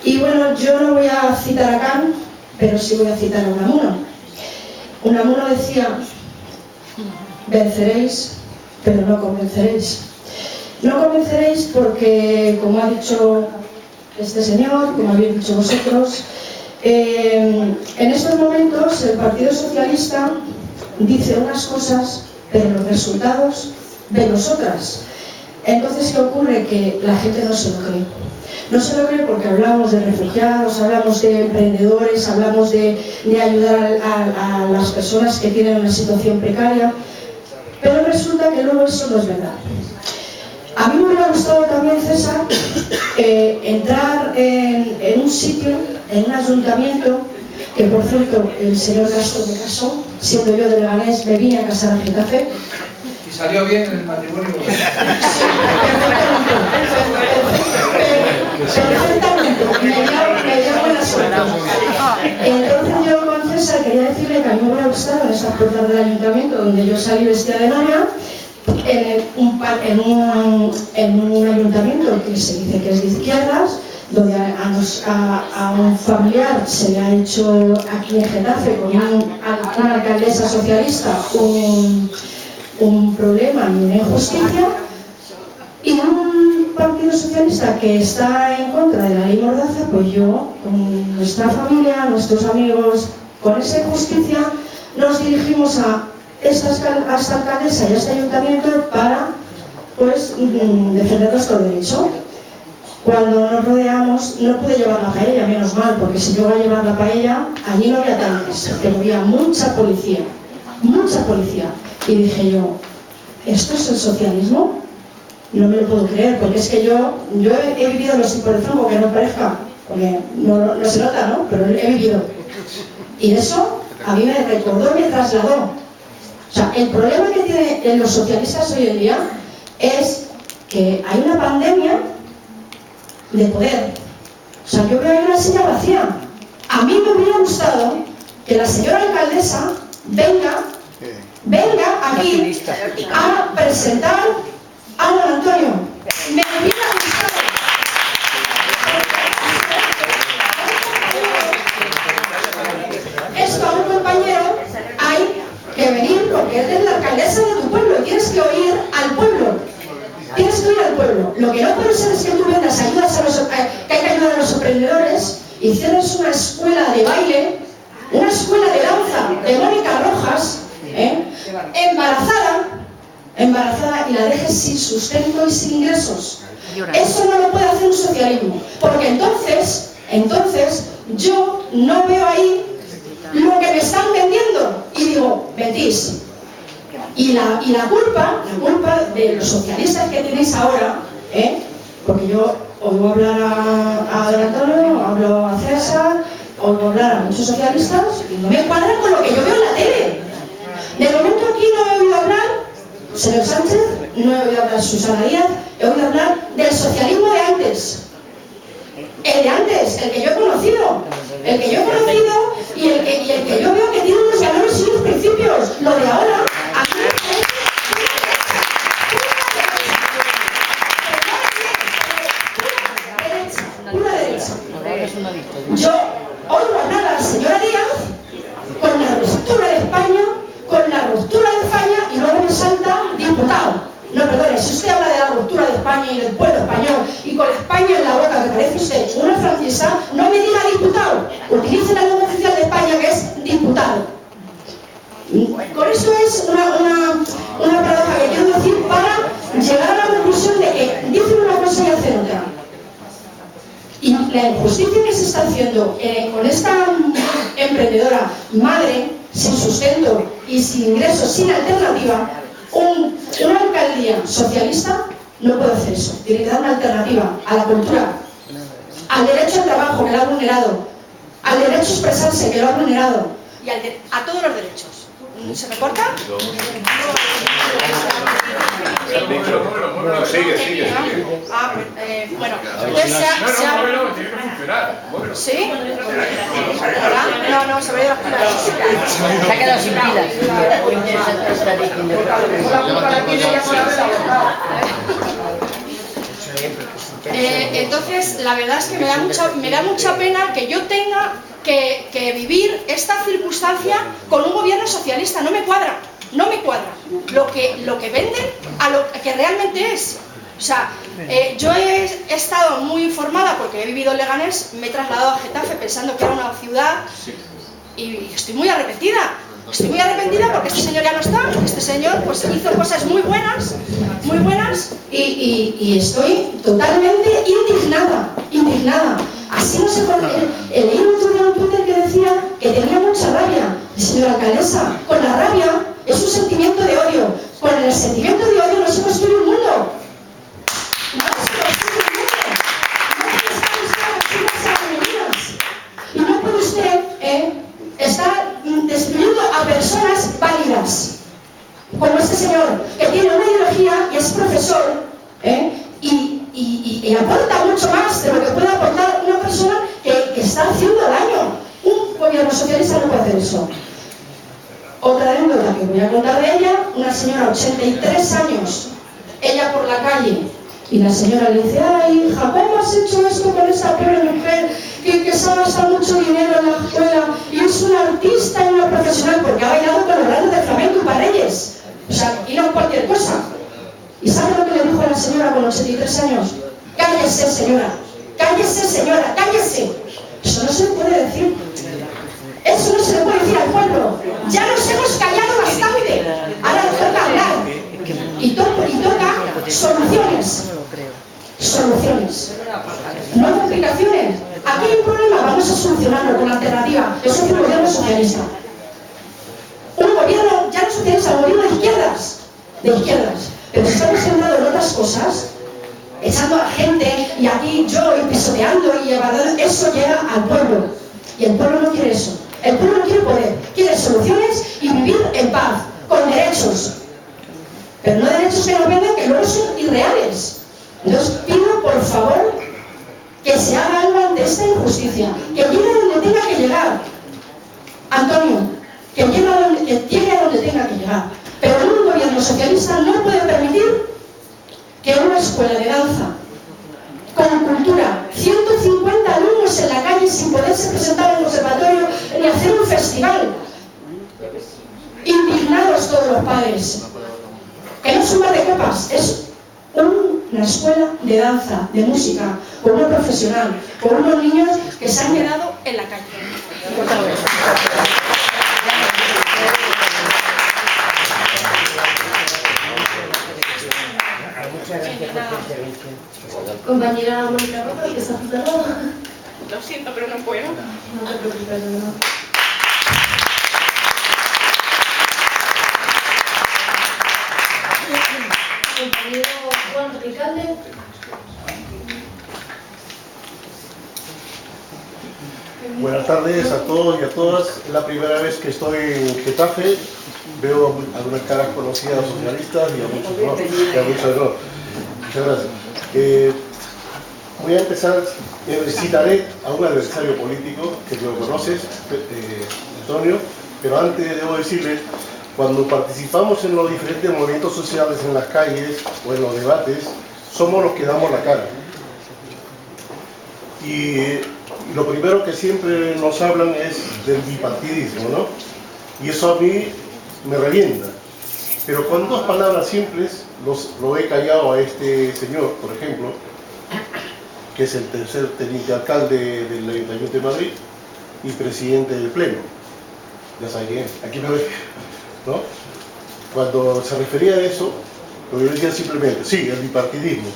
Y bueno, yo no voy a citar a Kant, pero sí voy a citar a Unamuno. Unamuno decía, venceréis, pero no convenceréis. No convenceréis porque, como ha dicho este señor, como habéis dicho vosotros, en estos momentos el Partido Socialista dice unas cosas, pero los resultados vemos otras. Entonces, ¿qué ocurre? Que la gente no se lo cree. No se lo cree porque hablamos de refugiados, hablamos de emprendedores, hablamos de ayudar a las personas que tienen una situación precaria, pero resulta que luego eso no es verdad. A mí me hubiera gustado también, César, entrar en un sitio, en un ayuntamiento, que por cierto el señor Castro me casó, siendo yo de Leganés, me vine a casar a Getafe. ¿Y salió bien el matrimonio? Perfectamente, me dio buena suerte. Entonces yo con César quería decirle que a mí me hubiera gustado en esas puertas del ayuntamiento, donde yo salí vestida de novia, en un ayuntamiento que se dice que es de izquierdas, donde a un familiar se le ha hecho aquí en Getafe con una alcaldesa socialista un problema y una injusticia, y un partido socialista que está en contra de la ley Mordaza, pues yo, con nuestra familia, nuestros amigos, con esa injusticia, nos dirigimos a esta alcaldesa y a este ayuntamiento para pues defender nuestro derecho. Cuando nos rodeamos, no pude llevar la paella, menos mal, porque si yo iba a llevar la paella, allí no había tanques, pero había mucha policía, mucha policía. Y dije yo, ¿esto es el socialismo? No me lo puedo creer, porque es que yo he vivido los tipos de franco, que no parezca, porque no se nota, ¿no? Pero he vivido. Y eso a mí me recordó y me trasladó. O sea, el problema que tienen los socialistas hoy en día es que hay una pandemia de poder. O sea, yo veo ahí una silla vacía. A mí me hubiera gustado que la señora alcaldesa venga aquí a presentar a don Antonio. Me hubiera gustado. Esto a un compañero hay que venir porque él es la alcaldesa de tu pueblo y tienes que oír al pueblo. Tienes que ir al pueblo. Lo que no puede ser es que tú vengas, ayudas que hay que ayudar a los emprendedores y cierres una escuela de baile, una escuela de danza de Mónica Rojas, embarazada y la dejes sin sustento y sin ingresos. Eso no lo puede hacer un socialismo, porque entonces yo no veo ahí lo que me están vendiendo y digo, mentís. Y la culpa de los socialistas que tenéis ahora, porque yo oigo hablar a don Antonio, hablo a César, oigo hablar a muchos socialistas y no me cuadran con lo que yo veo en la tele. De momento aquí no he oído hablar, señor Sánchez, no he oído hablar Susana Díaz, he oído hablar del socialismo de antes. El de antes, el que yo he conocido. El que yo he conocido y el que yo veo que tiene unos valores y unos principios. Lo de ahora, a mí me parece pura derecha. Yo oigo hablar a la señora Díaz con la ruptura de España y luego me salta diputado. No, perdone, si usted habla de la ruptura de España y del pueblo español y con España en la boca, que parece usted una francesa, no me diga diputado. Utilice la lengua oficial de España, que es diputado. Con esto es una paradoja que quiero decir para llegar a la conclusión de que dicen una cosa y hacen otra. Y la injusticia que se está haciendo con esta emprendedora madre, sin sustento y sin ingresos, sin alternativa, una alcaldía socialista no puede hacer eso. Tiene que dar una alternativa a la cultura, al derecho al trabajo, que lo ha vulnerado, al derecho a expresarse, que lo ha vulnerado, y a todos los derechos. ¿Se me corta? Sigue. Bueno, entonces ¿sí? No, se me dio las pilas. Se ha quedado sin pilas. Entonces, la verdad es que me da mucha pena que yo tenga que vivir esta circunstancia con un gobierno socialista. No me cuadra lo que venden a lo que realmente es. O sea, yo he estado muy informada porque he vivido en Leganés, me he trasladado a Getafe pensando que era una ciudad y estoy muy arrepentida. Estoy muy arrepentida porque este señor ya no está. Este señor pues hizo cosas muy buenas y estoy totalmente indignada. Así no se puede. Leí un otro día en Twitter que decía que tenía mucha rabia. Señora alcaldesa, con la rabia es un sentimiento de odio. Con el sentimiento de odio no se construye un mundo. Y no puede usted estar destruyendo a personas válidas, como este señor, que tiene una ideología y es profesor, y aporta mucho más de lo que puede aportar una persona que está haciendo daño. Un gobierno socialista no puede hacer eso. Otra anécdota que voy a contar de ella, una señora, 83 años, ella por la calle, y la señora le dice, ay hija, ¿cómo has hecho esto con esta pobre mujer que se ha gastado mucho dinero en la escuela y es una artista y una profesional porque ha bailado con los grandes de flamenco y parelles? O sea, y no cualquier cosa. ¿Y sabe lo que le dijo a la señora con 83 años? Cállese, señora, cállese. Eso no se le puede decir. Eso no se le puede decir al pueblo. Ya nos hemos callado bastante. Ahora toca hablar. Y toca soluciones, no complicaciones. Aquí hay un problema, vamos a solucionarlo con la alternativa. Eso es un gobierno socialista. Un gobierno, ya no socialista, un gobierno de izquierdas. Pero si estamos centrados en otras cosas, echando a la gente y aquí yo y pisoteando y evadiendo, eso llega al pueblo. Y el pueblo no quiere eso. El pueblo no quiere poder, quiere soluciones y vivir en paz, con derechos. Pero no derechos que nos venden, que luego son irreales. Entonces pido, por favor, que se haga algo ante esta injusticia, que llegue a donde tenga que llegar. Antonio, que llegue a donde tenga que llegar. Pero un gobierno socialista no puede permitir que una escuela de danza con cultura, 150 alumnos en la calle sin poderse presentar en el conservatorio ni hacer un festival. Indignados todos los padres. Que no es un bar de copas, es una escuela de danza, de música, con una profesional, con unos niños que se han quedado en la calle. Compañera Mónica Rojas, que está cerrada. Lo siento, pero no puedo. No te preocupes, no. Compañero Juan Ricalde. Buenas tardes a todos y a todas. Es la primera vez que estoy en Getafe. Veo algunas caras conocidas socialistas y a muchos no. Muchas gracias. Voy a empezar, citaré a un adversario político que tú lo conoces, Antonio, pero antes debo decirle, cuando participamos en los diferentes movimientos sociales en las calles o en los debates, somos los que damos la cara. Y lo primero que siempre nos hablan es del bipartidismo, ¿no? Y eso a mí me revienta. Pero con dos palabras simples lo he callado a este señor, por ejemplo, que es el tercer teniente alcalde del Ayuntamiento de Madrid y presidente del Pleno. Ya saben quién es, aquí me ve, ¿no? Cuando se refería a eso, lo que yo decía simplemente, sí, el bipartidismo.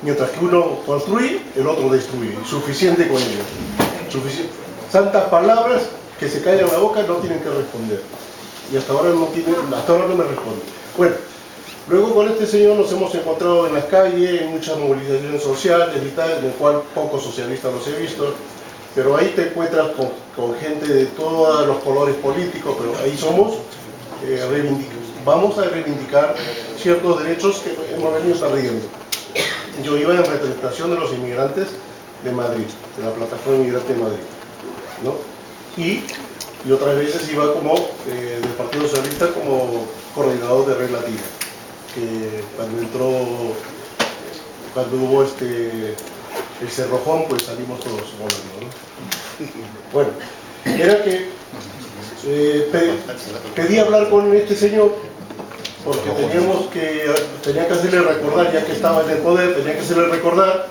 Mientras que uno construye, el otro destruye. Suficiente con ello. Santas palabras que se callan la boca no tienen que responder. Y hasta ahora no me responde. Bueno, luego con este señor nos hemos encontrado en las calles, en muchas movilizaciones sociales y tal, en el cual pocos socialistas los he visto, pero ahí te encuentras con gente de todos los colores políticos, pero ahí somos, vamos a reivindicar ciertos derechos que hemos venido perdiendo. Yo iba en representación de los inmigrantes de Madrid, de la plataforma inmigrante de Madrid, ¿no? Y otras veces iba como del Partido Socialista como coordinador de Red Latina, que cuando hubo el cerrojón, pues salimos todos volando, ¿no? Bueno, era que pedí hablar con este señor porque tenía que hacerle recordar, ya que estaba en el poder, tenía que hacerle recordar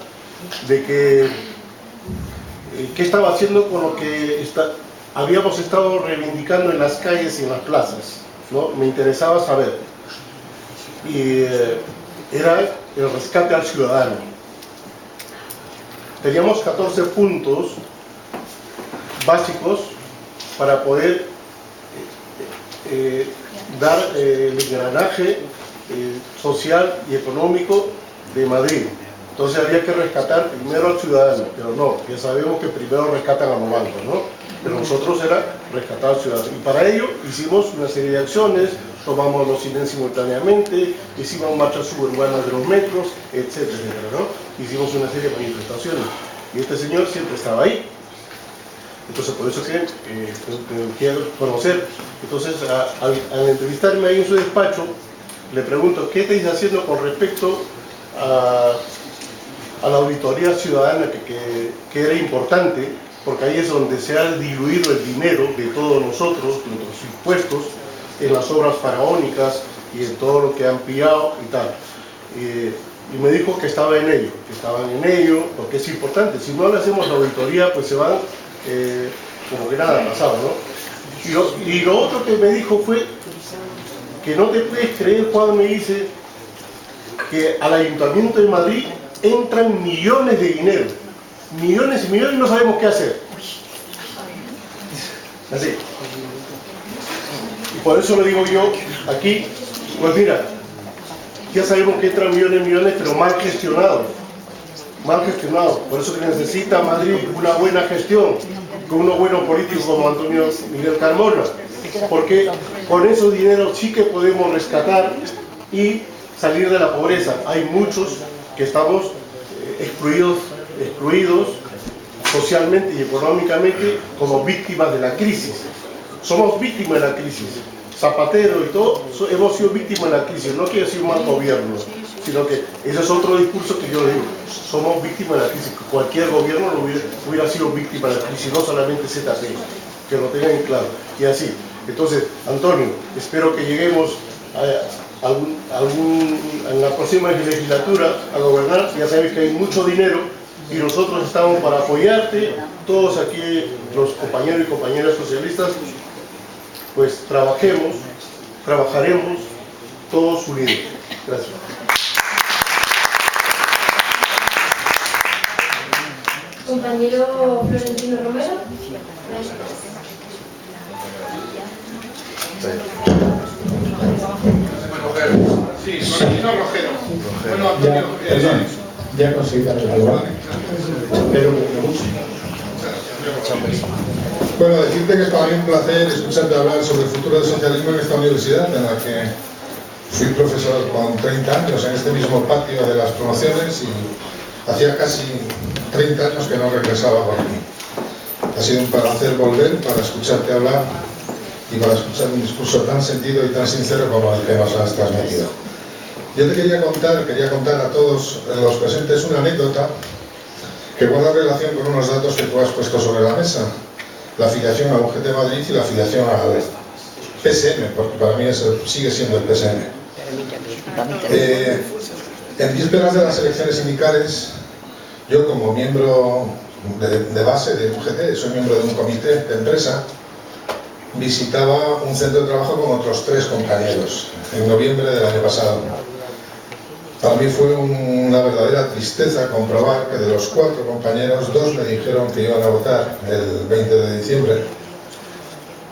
de que qué estaba haciendo con lo que habíamos estado reivindicando en las calles y en las plazas, ¿no? Me interesaba saber. Y era el rescate al ciudadano. Teníamos 14 puntos básicos para poder dar el engranaje social y económico de Madrid. Entonces había que rescatar primero al ciudadano, pero no, ya sabemos que primero rescatan a los bancos, ¿no? Pero nosotros era rescatar al ciudadano. Y para ello hicimos una serie de acciones, tomamos los cines simultáneamente, hicimos marchas suburbanas de los metros, etcétera, etcétera, ¿no? Hicimos una serie de manifestaciones. Y este señor siempre estaba ahí. Entonces, por eso que quiero conocer. Entonces, al entrevistarme ahí en su despacho, le pregunto, ¿qué estáis haciendo con respecto a la auditoría ciudadana que era importante? Porque ahí es donde se ha diluido el dinero de todos nosotros, nuestros impuestos, en las obras faraónicas y en todo lo que han pillado y tal. Y me dijo que estaban en ello, porque es importante. Si no le hacemos la auditoría, pues se van como que nada ha pasado, ¿no? Y lo otro que me dijo fue que no te puedes creer, Juan, me dice, que al Ayuntamiento de Madrid entran millones de dinero, millones y millones, y no sabemos qué hacer. Así. Y por eso le digo yo aquí, pues mira, ya sabemos que entran millones y millones, pero mal gestionados. Mal gestionado. Por eso que necesita Madrid una buena gestión, con unos buenos políticos como Antonio Miguel Carmona, porque con esos dineros sí que podemos rescatar y salir de la pobreza. Hay muchos que estamos excluidos socialmente y económicamente como víctimas de la crisis. Somos víctimas de la crisis. Zapatero y todo, hemos sido víctimas de la crisis, no que haya sido un mal gobierno, sino que ese es otro discurso que yo digo, somos víctimas de la crisis, cualquier gobierno hubiera sido víctima de la crisis, no solamente ZP, que lo tengan en claro, y así. Entonces, Antonio, espero que lleguemos en la próxima legislatura a gobernar. Ya sabes que hay mucho dinero y nosotros estamos para apoyarte, todos aquí los compañeros y compañeras socialistas, pues trabajaremos todos unidos. Gracias. Compañero Florentino Romero. Sí, Florentino Rojero. Bueno, Antonio, ya conseguí darle la lugar, pero mucho. Bueno, decirte que es para mí un placer escucharte hablar sobre el futuro del socialismo en esta universidad, en la que fui profesor con 30 años en este mismo patio de las promociones y hacía casi 30 años que no regresaba por aquí. Ha sido un placer volver para escucharte hablar y para escuchar un discurso tan sentido y tan sincero como el que nos has transmitido. Yo te quería contar a todos los presentes una anécdota que guarda relación con unos datos que tú has puesto sobre la mesa. La afiliación a UGT Madrid y la afiliación al PSM, porque para mí sigue siendo el PSM. En vísperas de las elecciones sindicales, yo como miembro de base de UGT, soy miembro de un comité de empresa, visitaba un centro de trabajo con otros 3 compañeros en noviembre del año pasado. Para mí fue una verdadera tristeza comprobar que de los 4 compañeros, 2 me dijeron que iban a votar el 20 de diciembre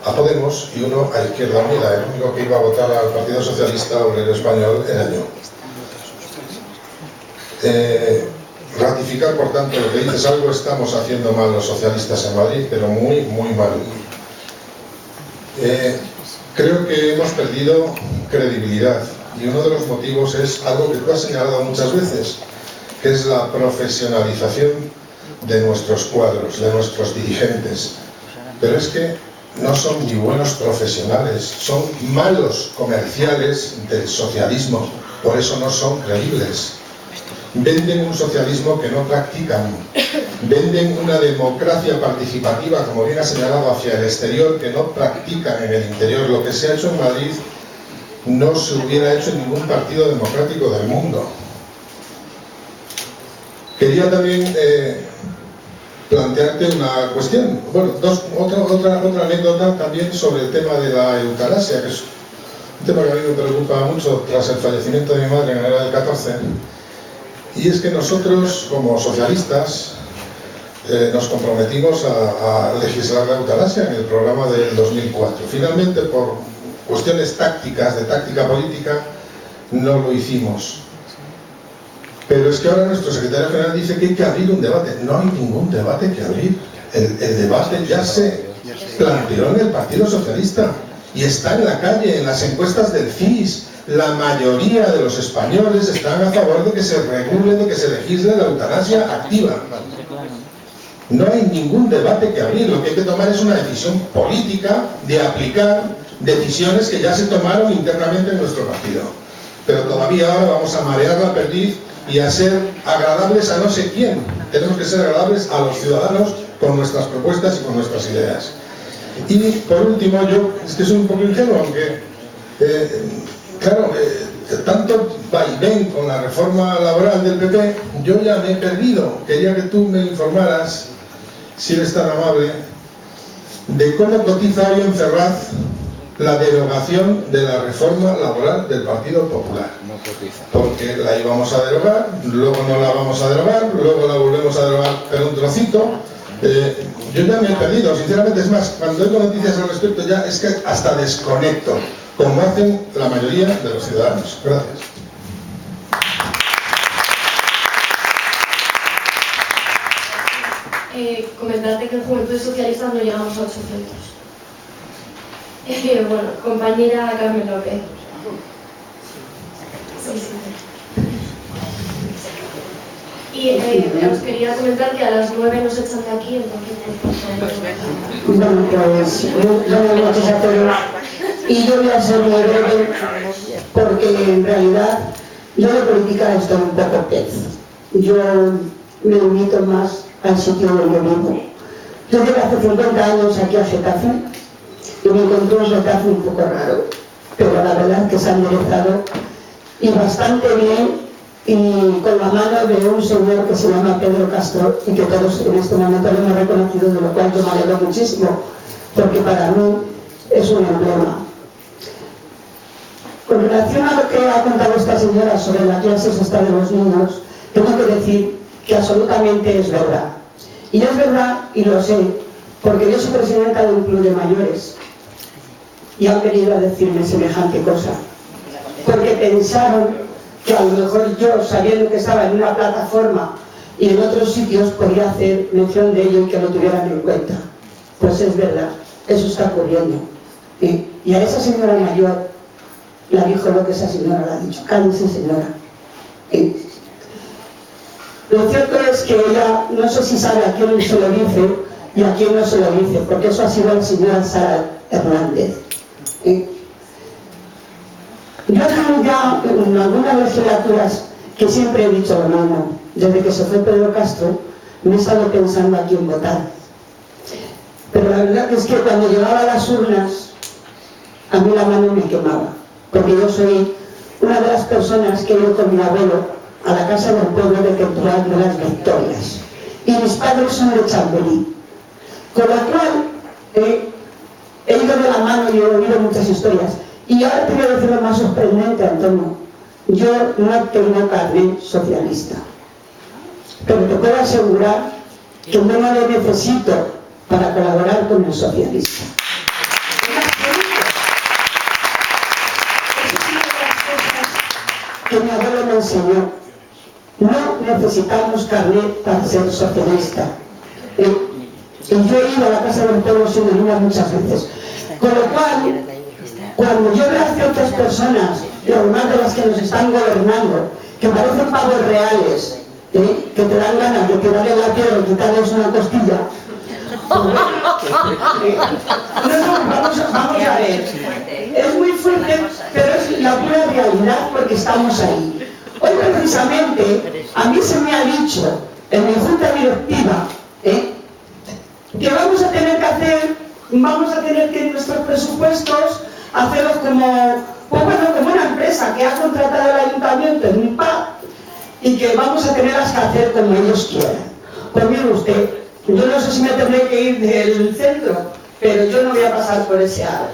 a Podemos y uno a Izquierda Unida, el único que iba a votar al Partido Socialista Obrero Español el año. Ratificar, por tanto, lo que dices, algo estamos haciendo mal los socialistas en Madrid, pero muy, muy mal. Creo que hemos perdido credibilidad. Y uno de los motivos es algo que tú has señalado muchas veces, que es la profesionalización de nuestros cuadros, de nuestros dirigentes. Pero es que no son ni buenos profesionales, son malos comerciales del socialismo, por eso no son creíbles. Venden un socialismo que no practican, venden una democracia participativa, como bien ha señalado, hacia el exterior, que no practican en el interior. Lo que se ha hecho en Madrid no se hubiera hecho en ningún partido democrático del mundo. Quería también plantearte una cuestión, bueno, otra anécdota también sobre el tema de la eutanasia, que es un tema que a mí me preocupa mucho tras el fallecimiento de mi madre en enero del 14, y es que nosotros como socialistas nos comprometimos a legislar la eutanasia en el programa del 2004. Finalmente, por cuestiones tácticas, de táctica política, no lo hicimos. Pero es que ahora nuestro secretario general dice que hay que abrir un debate. No hay ningún debate que abrir. El debate ya se planteó en el Partido Socialista y está en la calle, en las encuestas del CIS. La mayoría de los españoles están a favor de que se regule, de que se legisle la eutanasia activa. No hay ningún debate que abrir. Lo que hay que tomar es una decisión política de aplicar decisiones que ya se tomaron internamente en nuestro partido. Pero todavía ahora vamos a marear la perdiz y a ser agradables a no sé quién. Tenemos que ser agradables a los ciudadanos con nuestras propuestas y con nuestras ideas. Y por último, yo es que soy un poco ingenuo, aunque claro, tanto vaivén con la reforma laboral del PP, yo ya me he perdido. Quería que tú me informaras, si eres tan amable, de cómo cotiza hoy en Ferraz la derogación de la reforma laboral del Partido Popular. Porque la íbamos a derogar, luego no la vamos a derogar, luego la volvemos a derogar, pero un trocito. Yo ya me he perdido, sinceramente. Es más, cuando oigo noticias al respecto ya es que hasta desconecto, como hacen la mayoría de los ciudadanos. Gracias. Comentarte que en Juventudes Socialistas no llegamos a 800. Bueno, compañera Carmen López. Y os quería comentar que a las 9 nos echan de aquí, entonces... Bueno, pues buenas noches a todos. Y yo voy a ser muy breve porque en realidad yo de política estoy un poco pez. Yo me limito más al sitio donde vivo. Yo llegué hace 50 años aquí a Getafe y me encontré un Getafe un poco raro, pero la verdad es que se ha enderezado y bastante bien, y con la mano de un señor que se llama Pedro Castro y que todos en este momento lo hemos reconocido, de lo cual yo me alegro muchísimo, porque para mí es un emblema. Con relación a lo que ha contado esta señora sobre la clase sexta de los niños, tengo que decir que absolutamente es verdad. Y es verdad, y lo sé, porque yo soy presidenta de un club de mayores y han venido a decirme semejante cosa. Porque pensaron que a lo mejor yo, sabiendo que estaba en una plataforma y en otros sitios, podía hacer mención de ello y que lo tuvieran en cuenta. Pues es verdad, eso está ocurriendo. Y a esa señora mayor la dijo lo que esa señora le ha dicho: cállese, señora. Lo cierto es que ella, no sé si sabe a quién se lo dice y a quién no se lo dice, porque eso ha sido la señora Sara Hernández. Yo tengo ya en algunas legislaturas que siempre he dicho lo mismo. Desde que se fue Pedro Castro me he estado pensando a quién votar. Pero la verdad es que cuando llegaba a las urnas a mí la mano me quemaba, porque yo soy una de las personas que he ido con mi abuelo a la Casa del Pueblo de Temporal de las Victorias, y mis padres son de Chamberí, con lo cual he ido de la mano y he oído muchas historias. Y ahora te voy a decir lo más sorprendente, Antonio: yo no tengo carnet socialista, pero te puedo asegurar que yo no lo necesito para colaborar con el socialista. Que mi abuelo me enseñó: no necesitamos carnet para ser socialista. Y yo he ido a la Casa del Pueblo siendo niña muchas veces, con lo cual, cuando yo veo a ciertas personas, y además de las que nos están gobernando, que parecen pavos reales, que te dan ganas de tirarle la piedra y quitarles una costilla, vamos a ver, es muy fuerte, pero es la pura realidad, porque estamos ahí. Hoy precisamente a mí se me ha dicho en mi junta directiva que vamos a tener que en nuestros presupuestos hacerlos como una empresa que ha contratado el ayuntamiento en un PAC, y que vamos a tenerlas que hacer como ellos quieran. Pues mire usted, yo no sé si me tendré que ir del centro, pero yo no voy a pasar por ese aro,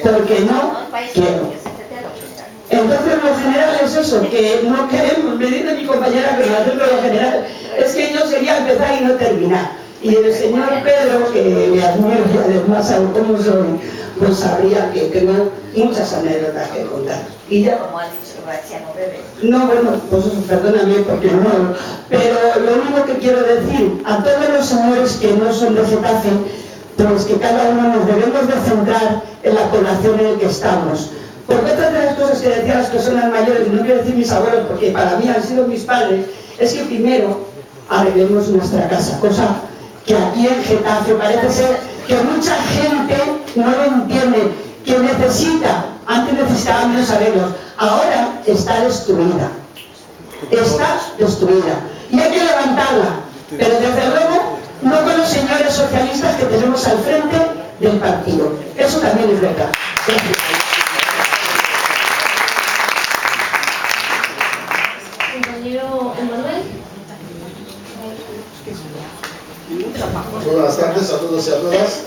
porque no quiero. Entonces lo general es eso, que no queremos. Me dice mi compañera que lo general es que yo sería empezar y no terminar. Y el señor Pedro, que me admiro y además sabe cómo soy, pues sabría que tengo muchas anécdotas que contar. Y ya, como ha dicho, no bebe. No, bueno, pues eso, perdóname porque no. Pero lo único que quiero decir a todos los señores que no son de Getafe, pues que cada uno nos debemos de centrar en la población en la que estamos. Porque otra de las cosas que decían las personas mayores, y no quiero decir mis abuelos porque para mí han sido mis padres, es que primero arreglemos nuestra casa, cosa que aquí en Getafe parece ser que mucha gente no lo entiende, que antes necesitaba menos arreglos, ahora está destruida, y hay que levantarla, pero desde luego no con los señores socialistas que tenemos al frente del partido. Eso también es verdad. Gracias. Buenas tardes a todos y a todas.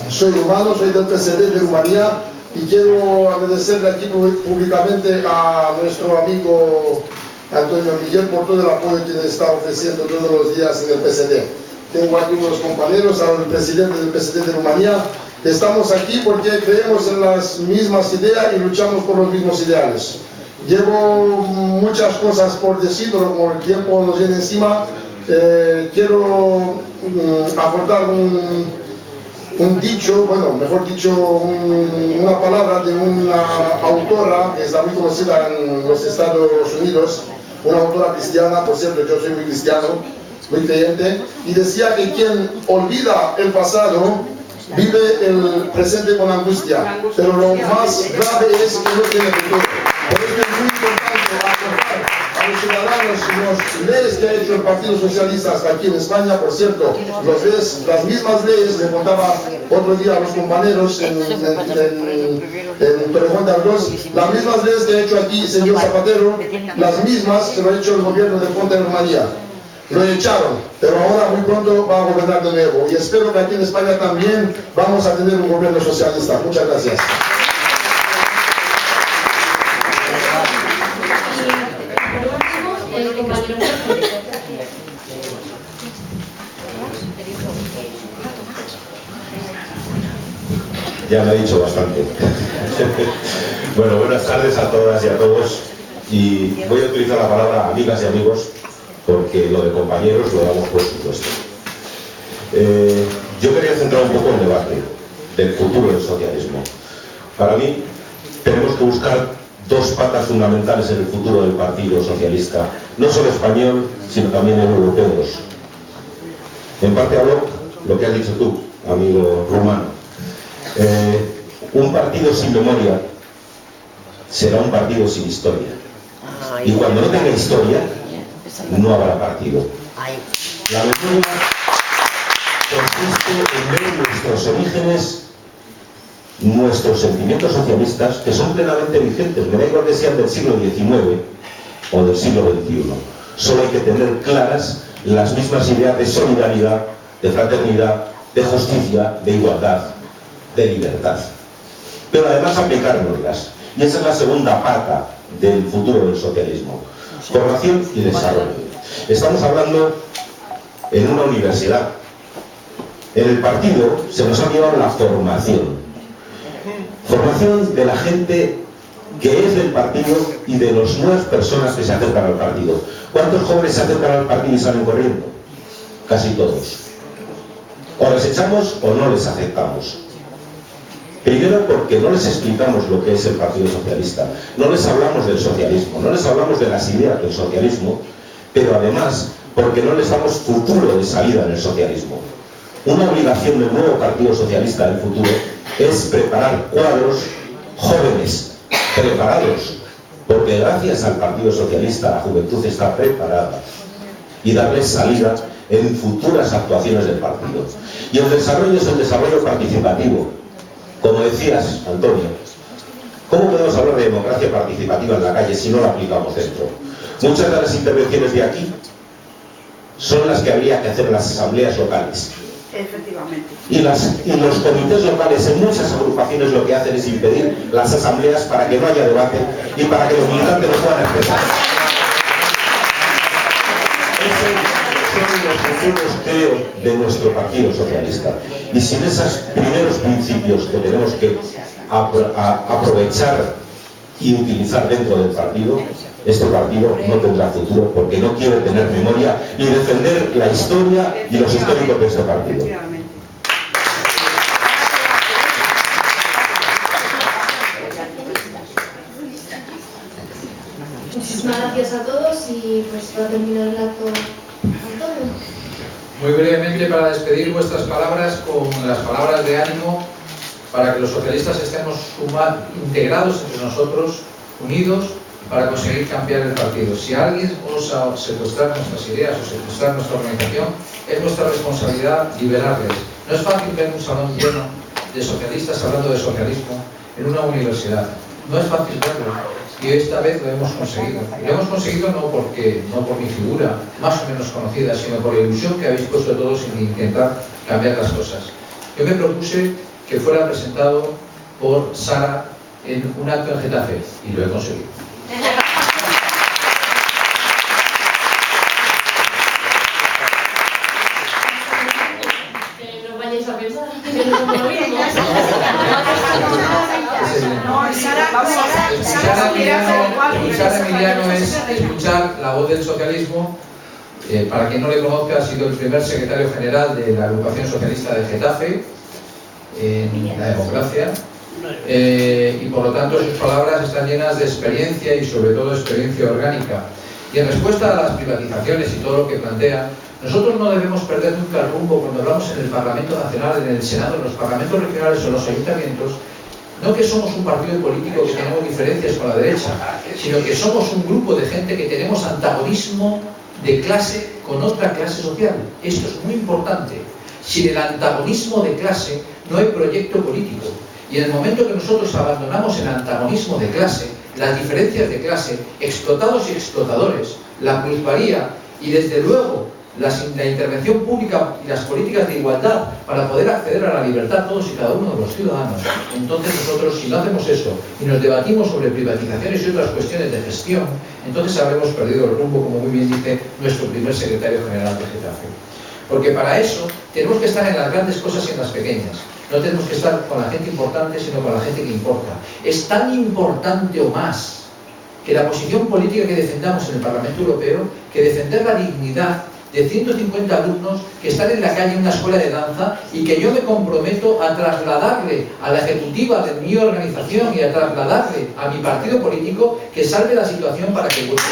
Soy rumano, soy del PSD de Rumanía y quiero agradecerle aquí públicamente a nuestro amigo Antonio Miguel por todo el apoyo que le está ofreciendo todos los días en el PSD. Tengo aquí unos compañeros, al presidente del PSD de Rumanía. Estamos aquí porque creemos en las mismas ideas y luchamos por los mismos ideales. Llevo muchas cosas por decir, pero como el tiempo nos viene encima, quiero aportar un dicho, bueno, mejor dicho, una palabra de una autora que está muy conocida en los Estados Unidos, una autora cristiana, por cierto, yo soy muy cristiano, muy creyente, y decía que quien olvida el pasado vive el presente con angustia, pero lo más grave es que no tiene futuro. Por eso es muy importante aportar a los ciudadanos los leyes que ha hecho el Partido Socialista hasta aquí en España. Por cierto, las mismas leyes, le contaba otro día a los compañeros en Torrejón de Ardoz, las mismas leyes que ha hecho aquí el señor Zapatero, las mismas se lo ha hecho el gobierno de Ponte de Rumanía. Lo echaron, pero ahora muy pronto va a gobernar de nuevo. Y espero que aquí en España también vamos a tener un gobierno socialista. Muchas gracias. Ya me ha dicho bastante. Bueno, buenas tardes a todas y a todos. Y voy a utilizar la palabra amigas y amigos, porque lo de compañeros lo damos por supuesto. Yo quería centrar un poco el debate del futuro del socialismo. Para mí, tenemos que buscar dos patas fundamentales en el futuro del Partido Socialista, no solo español, sino también europeos. En parte hablo lo que has dicho tú, amigo rumano. Un partido sin memoria será un partido sin historia. Y cuando no tenga historia, no habrá partido. La memoria consiste en ver nuestros orígenes, nuestros sentimientos socialistas, que son plenamente vigentes. Me da igual que sean del siglo XIX o del siglo XXI. Solo hay que tener claras las mismas ideas de solidaridad, de fraternidad, de justicia, de igualdad, de libertad. Pero además aplicárnoslas. Y esa es la segunda pata del futuro del socialismo. Formación y desarrollo. Estamos hablando en una universidad. En el partido se nos ha llevado la formación. Formación de la gente que es del partido y de las nuevas personas que se acercan al partido. ¿Cuántos jóvenes se acercan al partido y salen corriendo? Casi todos. O les echamos o no les aceptamos. Primero porque no les explicamos lo que es el Partido Socialista, no les hablamos del socialismo, no les hablamos de las ideas del socialismo, pero además porque no les damos futuro de salida en el socialismo. Una obligación del nuevo Partido Socialista del futuro es preparar cuadros jóvenes, preparados, porque gracias al Partido Socialista la juventud está preparada, y darles salida en futuras actuaciones del partido. Y el desarrollo es el desarrollo participativo. Como decías, Antonio, ¿cómo podemos hablar de democracia participativa en la calle si no la aplicamos dentro? Muchas de las intervenciones de aquí son las que habría que hacer en las asambleas locales. Efectivamente. Y los comités locales en muchas agrupaciones lo que hacen es impedir las asambleas para que no haya debate y para que los militantes no puedan expresar. Son los futuros, creo, de nuestro Partido Socialista. Y sin esos primeros principios que tenemos que aprovechar y utilizar dentro del partido, este partido no tendrá futuro porque no quiere tener memoria ni defender la historia y los históricos de este partido. Muchísimas gracias a todos y pues para terminar el acto, Antonio. Muy brevemente, para despedir vuestras palabras con las palabras de ánimo para que los socialistas estemos integrados entre nosotros, unidos, para conseguir cambiar el partido. Si alguien osa secuestrar nuestras ideas o secuestrar nuestra organización, es nuestra responsabilidad liberarles. No es fácil ver un salón lleno de socialistas hablando de socialismo en una universidad. No es fácil verlo. Y esta vez lo hemos conseguido. Lo hemos conseguido no por mi figura más o menos conocida, sino por la ilusión que habéis puesto todos en intentar cambiar las cosas. Yo me propuse que fuera presentado por Sara en un acto en Getafe, y lo he conseguido. No vayáis a pensar que no somos lo mismo. Escuchar a Emiliano es escuchar la voz del socialismo. Para quien no le conozca, ha sido el primer secretario general de la Agrupación Socialista de Getafe en la democracia, y por lo tanto sus palabras están llenas de experiencia y sobre todo experiencia orgánica. Y en respuesta a las privatizaciones y todo lo que plantean, nosotros no debemos perder nunca el rumbo cuando hablamos en el Parlamento Nacional, en el Senado, en los parlamentos regionales o en los ayuntamientos. No que somos un partido político que tenemos diferencias con la derecha, sino que somos un grupo de gente que tenemos antagonismo de clase con otra clase social. Esto es muy importante. Sin el antagonismo de clase no hay proyecto político. Y en el momento que nosotros abandonamos el antagonismo de clase, las diferencias de clase, explotados y explotadores, la plusvalía y desde luego la intervención pública y las políticas de igualdad para poder acceder a la libertad todos y cada uno de los ciudadanos, entonces nosotros, si no hacemos eso y nos debatimos sobre privatizaciones y otras cuestiones de gestión, entonces habremos perdido el rumbo, como muy bien dice nuestro primer secretario general de Getafe. Porque para eso tenemos que estar en las grandes cosas y en las pequeñas. No tenemos que estar con la gente importante, sino con la gente que importa. Es tan importante o más que la posición política que defendamos en el Parlamento Europeo, que defender la dignidad de 150 alumnos que están en la calle en una escuela de danza y que yo me comprometo a trasladarle a la ejecutiva de mi organización y a trasladarle a mi partido político que salve la situación para que vuelva.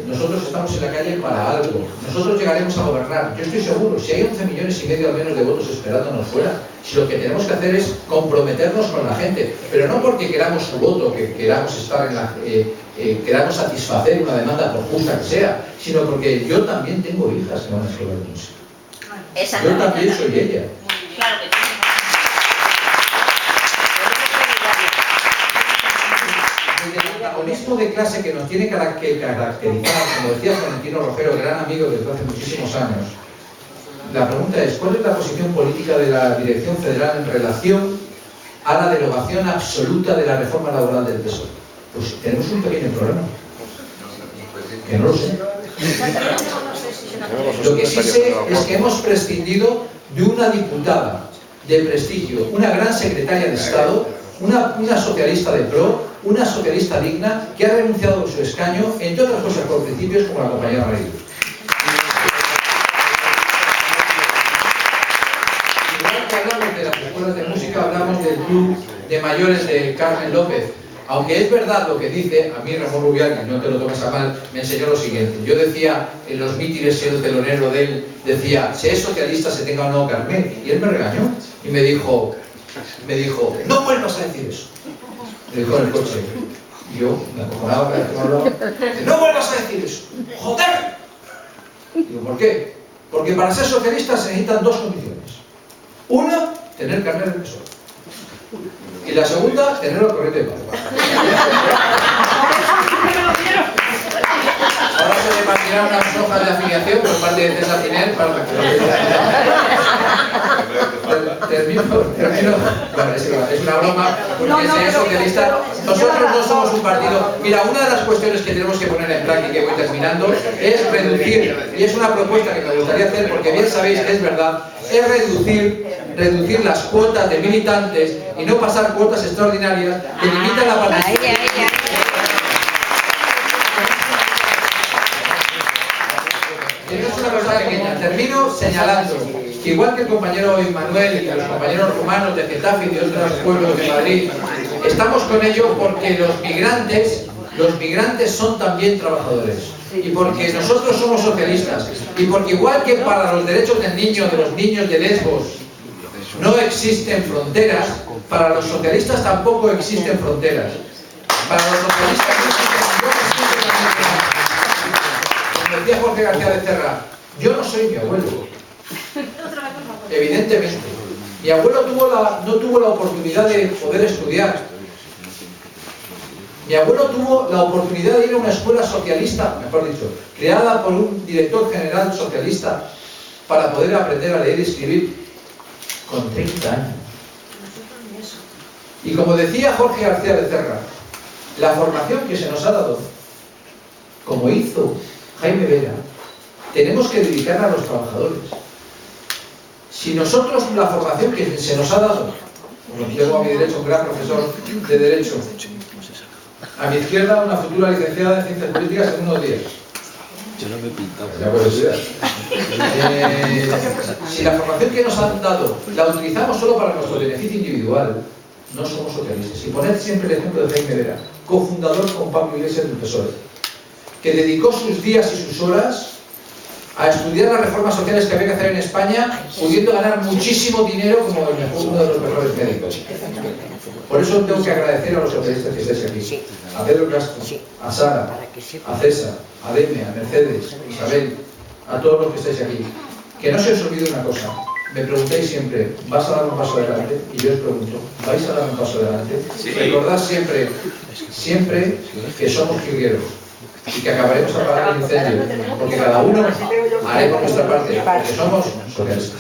Nosotros estamos en la calle para algo. Nosotros llegaremos a gobernar. Yo estoy seguro, si hay 11,5 millones al menos de votos esperándonos fuera, si lo que tenemos que hacer es comprometernos con la gente, pero no porque queramos su voto, que queramos estar en la, queramos satisfacer una demanda por justa que sea, sino porque yo también tengo hijas que van a estudiar música. Yo también soy ella. Claro que sí. El antagonismo de clase que nos tiene que caracterizar, como decía Florentino Rojero, gran amigo desde hace muchísimos años. La pregunta es, ¿cuál es la posición política de la Dirección Federal en relación a la derogación absoluta de la reforma laboral del PSOE? Pues tenemos un pequeño problema. Que no lo sé. Lo que sí sé es que hemos prescindido de una diputada de prestigio, una gran secretaria de Estado, una socialista de PRO, una socialista digna, que ha renunciado a su escaño, entre otras cosas por principios, como la compañera María. Igual que hablamos de las escuelas de música, hablamos del club de mayores de Carmen López. Aunque es verdad lo que dice, a mí Ramón Rubial, y no te lo tomes a mal, me enseñó lo siguiente. Yo decía en los mítines, siendo telonero de él, decía, si es socialista se tenga o no Carmen. Y él me regañó y me dijo, no vuelvas a decir eso. Me dijo en el coche. Y yo, me acojonaba, no vuelvas a decir eso. ¡Joder! Digo, ¿por qué? Porque para ser socialista se necesitan dos condiciones. Una, tener carnet de PSOE. Y la segunda, tenerlo al corriente de pago. Ahora se repartirán unas hojas de afiliación por parte de César Giner para la termino. Bueno, es una broma, porque si es socialista, nosotros no somos un partido. Mira, una de las cuestiones que tenemos que poner en práctica, y voy terminando, es reducir, y es una propuesta que me gustaría hacer, porque bien sabéis que es verdad, es reducir las cuotas de militantes y no pasar cuotas extraordinarias que limitan la participación. Es una cosa pequeña. Termino señalando que igual que el compañero Manuel y los compañeros rumanos de Getafe y de otros pueblos de Madrid, estamos con ellos porque los migrantes son también trabajadores. Y porque nosotros somos socialistas. Y porque igual que para los derechos del niño, de los niños de Lesbos, no existen fronteras, para los socialistas tampoco existen fronteras. Para los socialistas no existen fronteras. Como decía Jorge García Becerra, yo no soy mi abuelo. Evidentemente. Mi abuelo no tuvo la oportunidad de poder estudiar. Mi abuelo tuvo la oportunidad de ir a una escuela socialista, mejor dicho, creada por un director general socialista para poder aprender a leer y escribir con 30 años. Y como decía Jorge García Becerra, la formación que se nos ha dado, como hizo Jaime Vera, tenemos que dedicarla a los trabajadores. Si nosotros la formación que se nos ha dado, como tengo a mi derecho un gran profesor de Derecho, a mi izquierda una futura licenciada en Ciencias Políticas en unos días. Yo no me he pintado. Si la formación que nos han dado la utilizamos solo para nuestro beneficio individual, no somos socialistas. Y poned siempre el ejemplo de Jaime Vera, cofundador con Pablo Iglesias del PSOE, que dedicó sus días y sus horas a estudiar las reformas sociales que había que hacer en España, pudiendo ganar muchísimo dinero como uno de los mejores médicos. Por eso tengo que agradecer a los socialistas que estáis aquí, a Pedro Castro, a Sara, a César, a Deme, a Mercedes, a Isabel, a todos los que estáis aquí. Que no se os olvide una cosa. Me preguntáis siempre, ¿vas a dar un paso adelante? Y yo os pregunto, ¿vais a dar un paso adelante? Recordad siempre que somos guerreros y que acabaremos apagando el incendio, porque cada uno haremos nuestra parte, porque somos socialistas.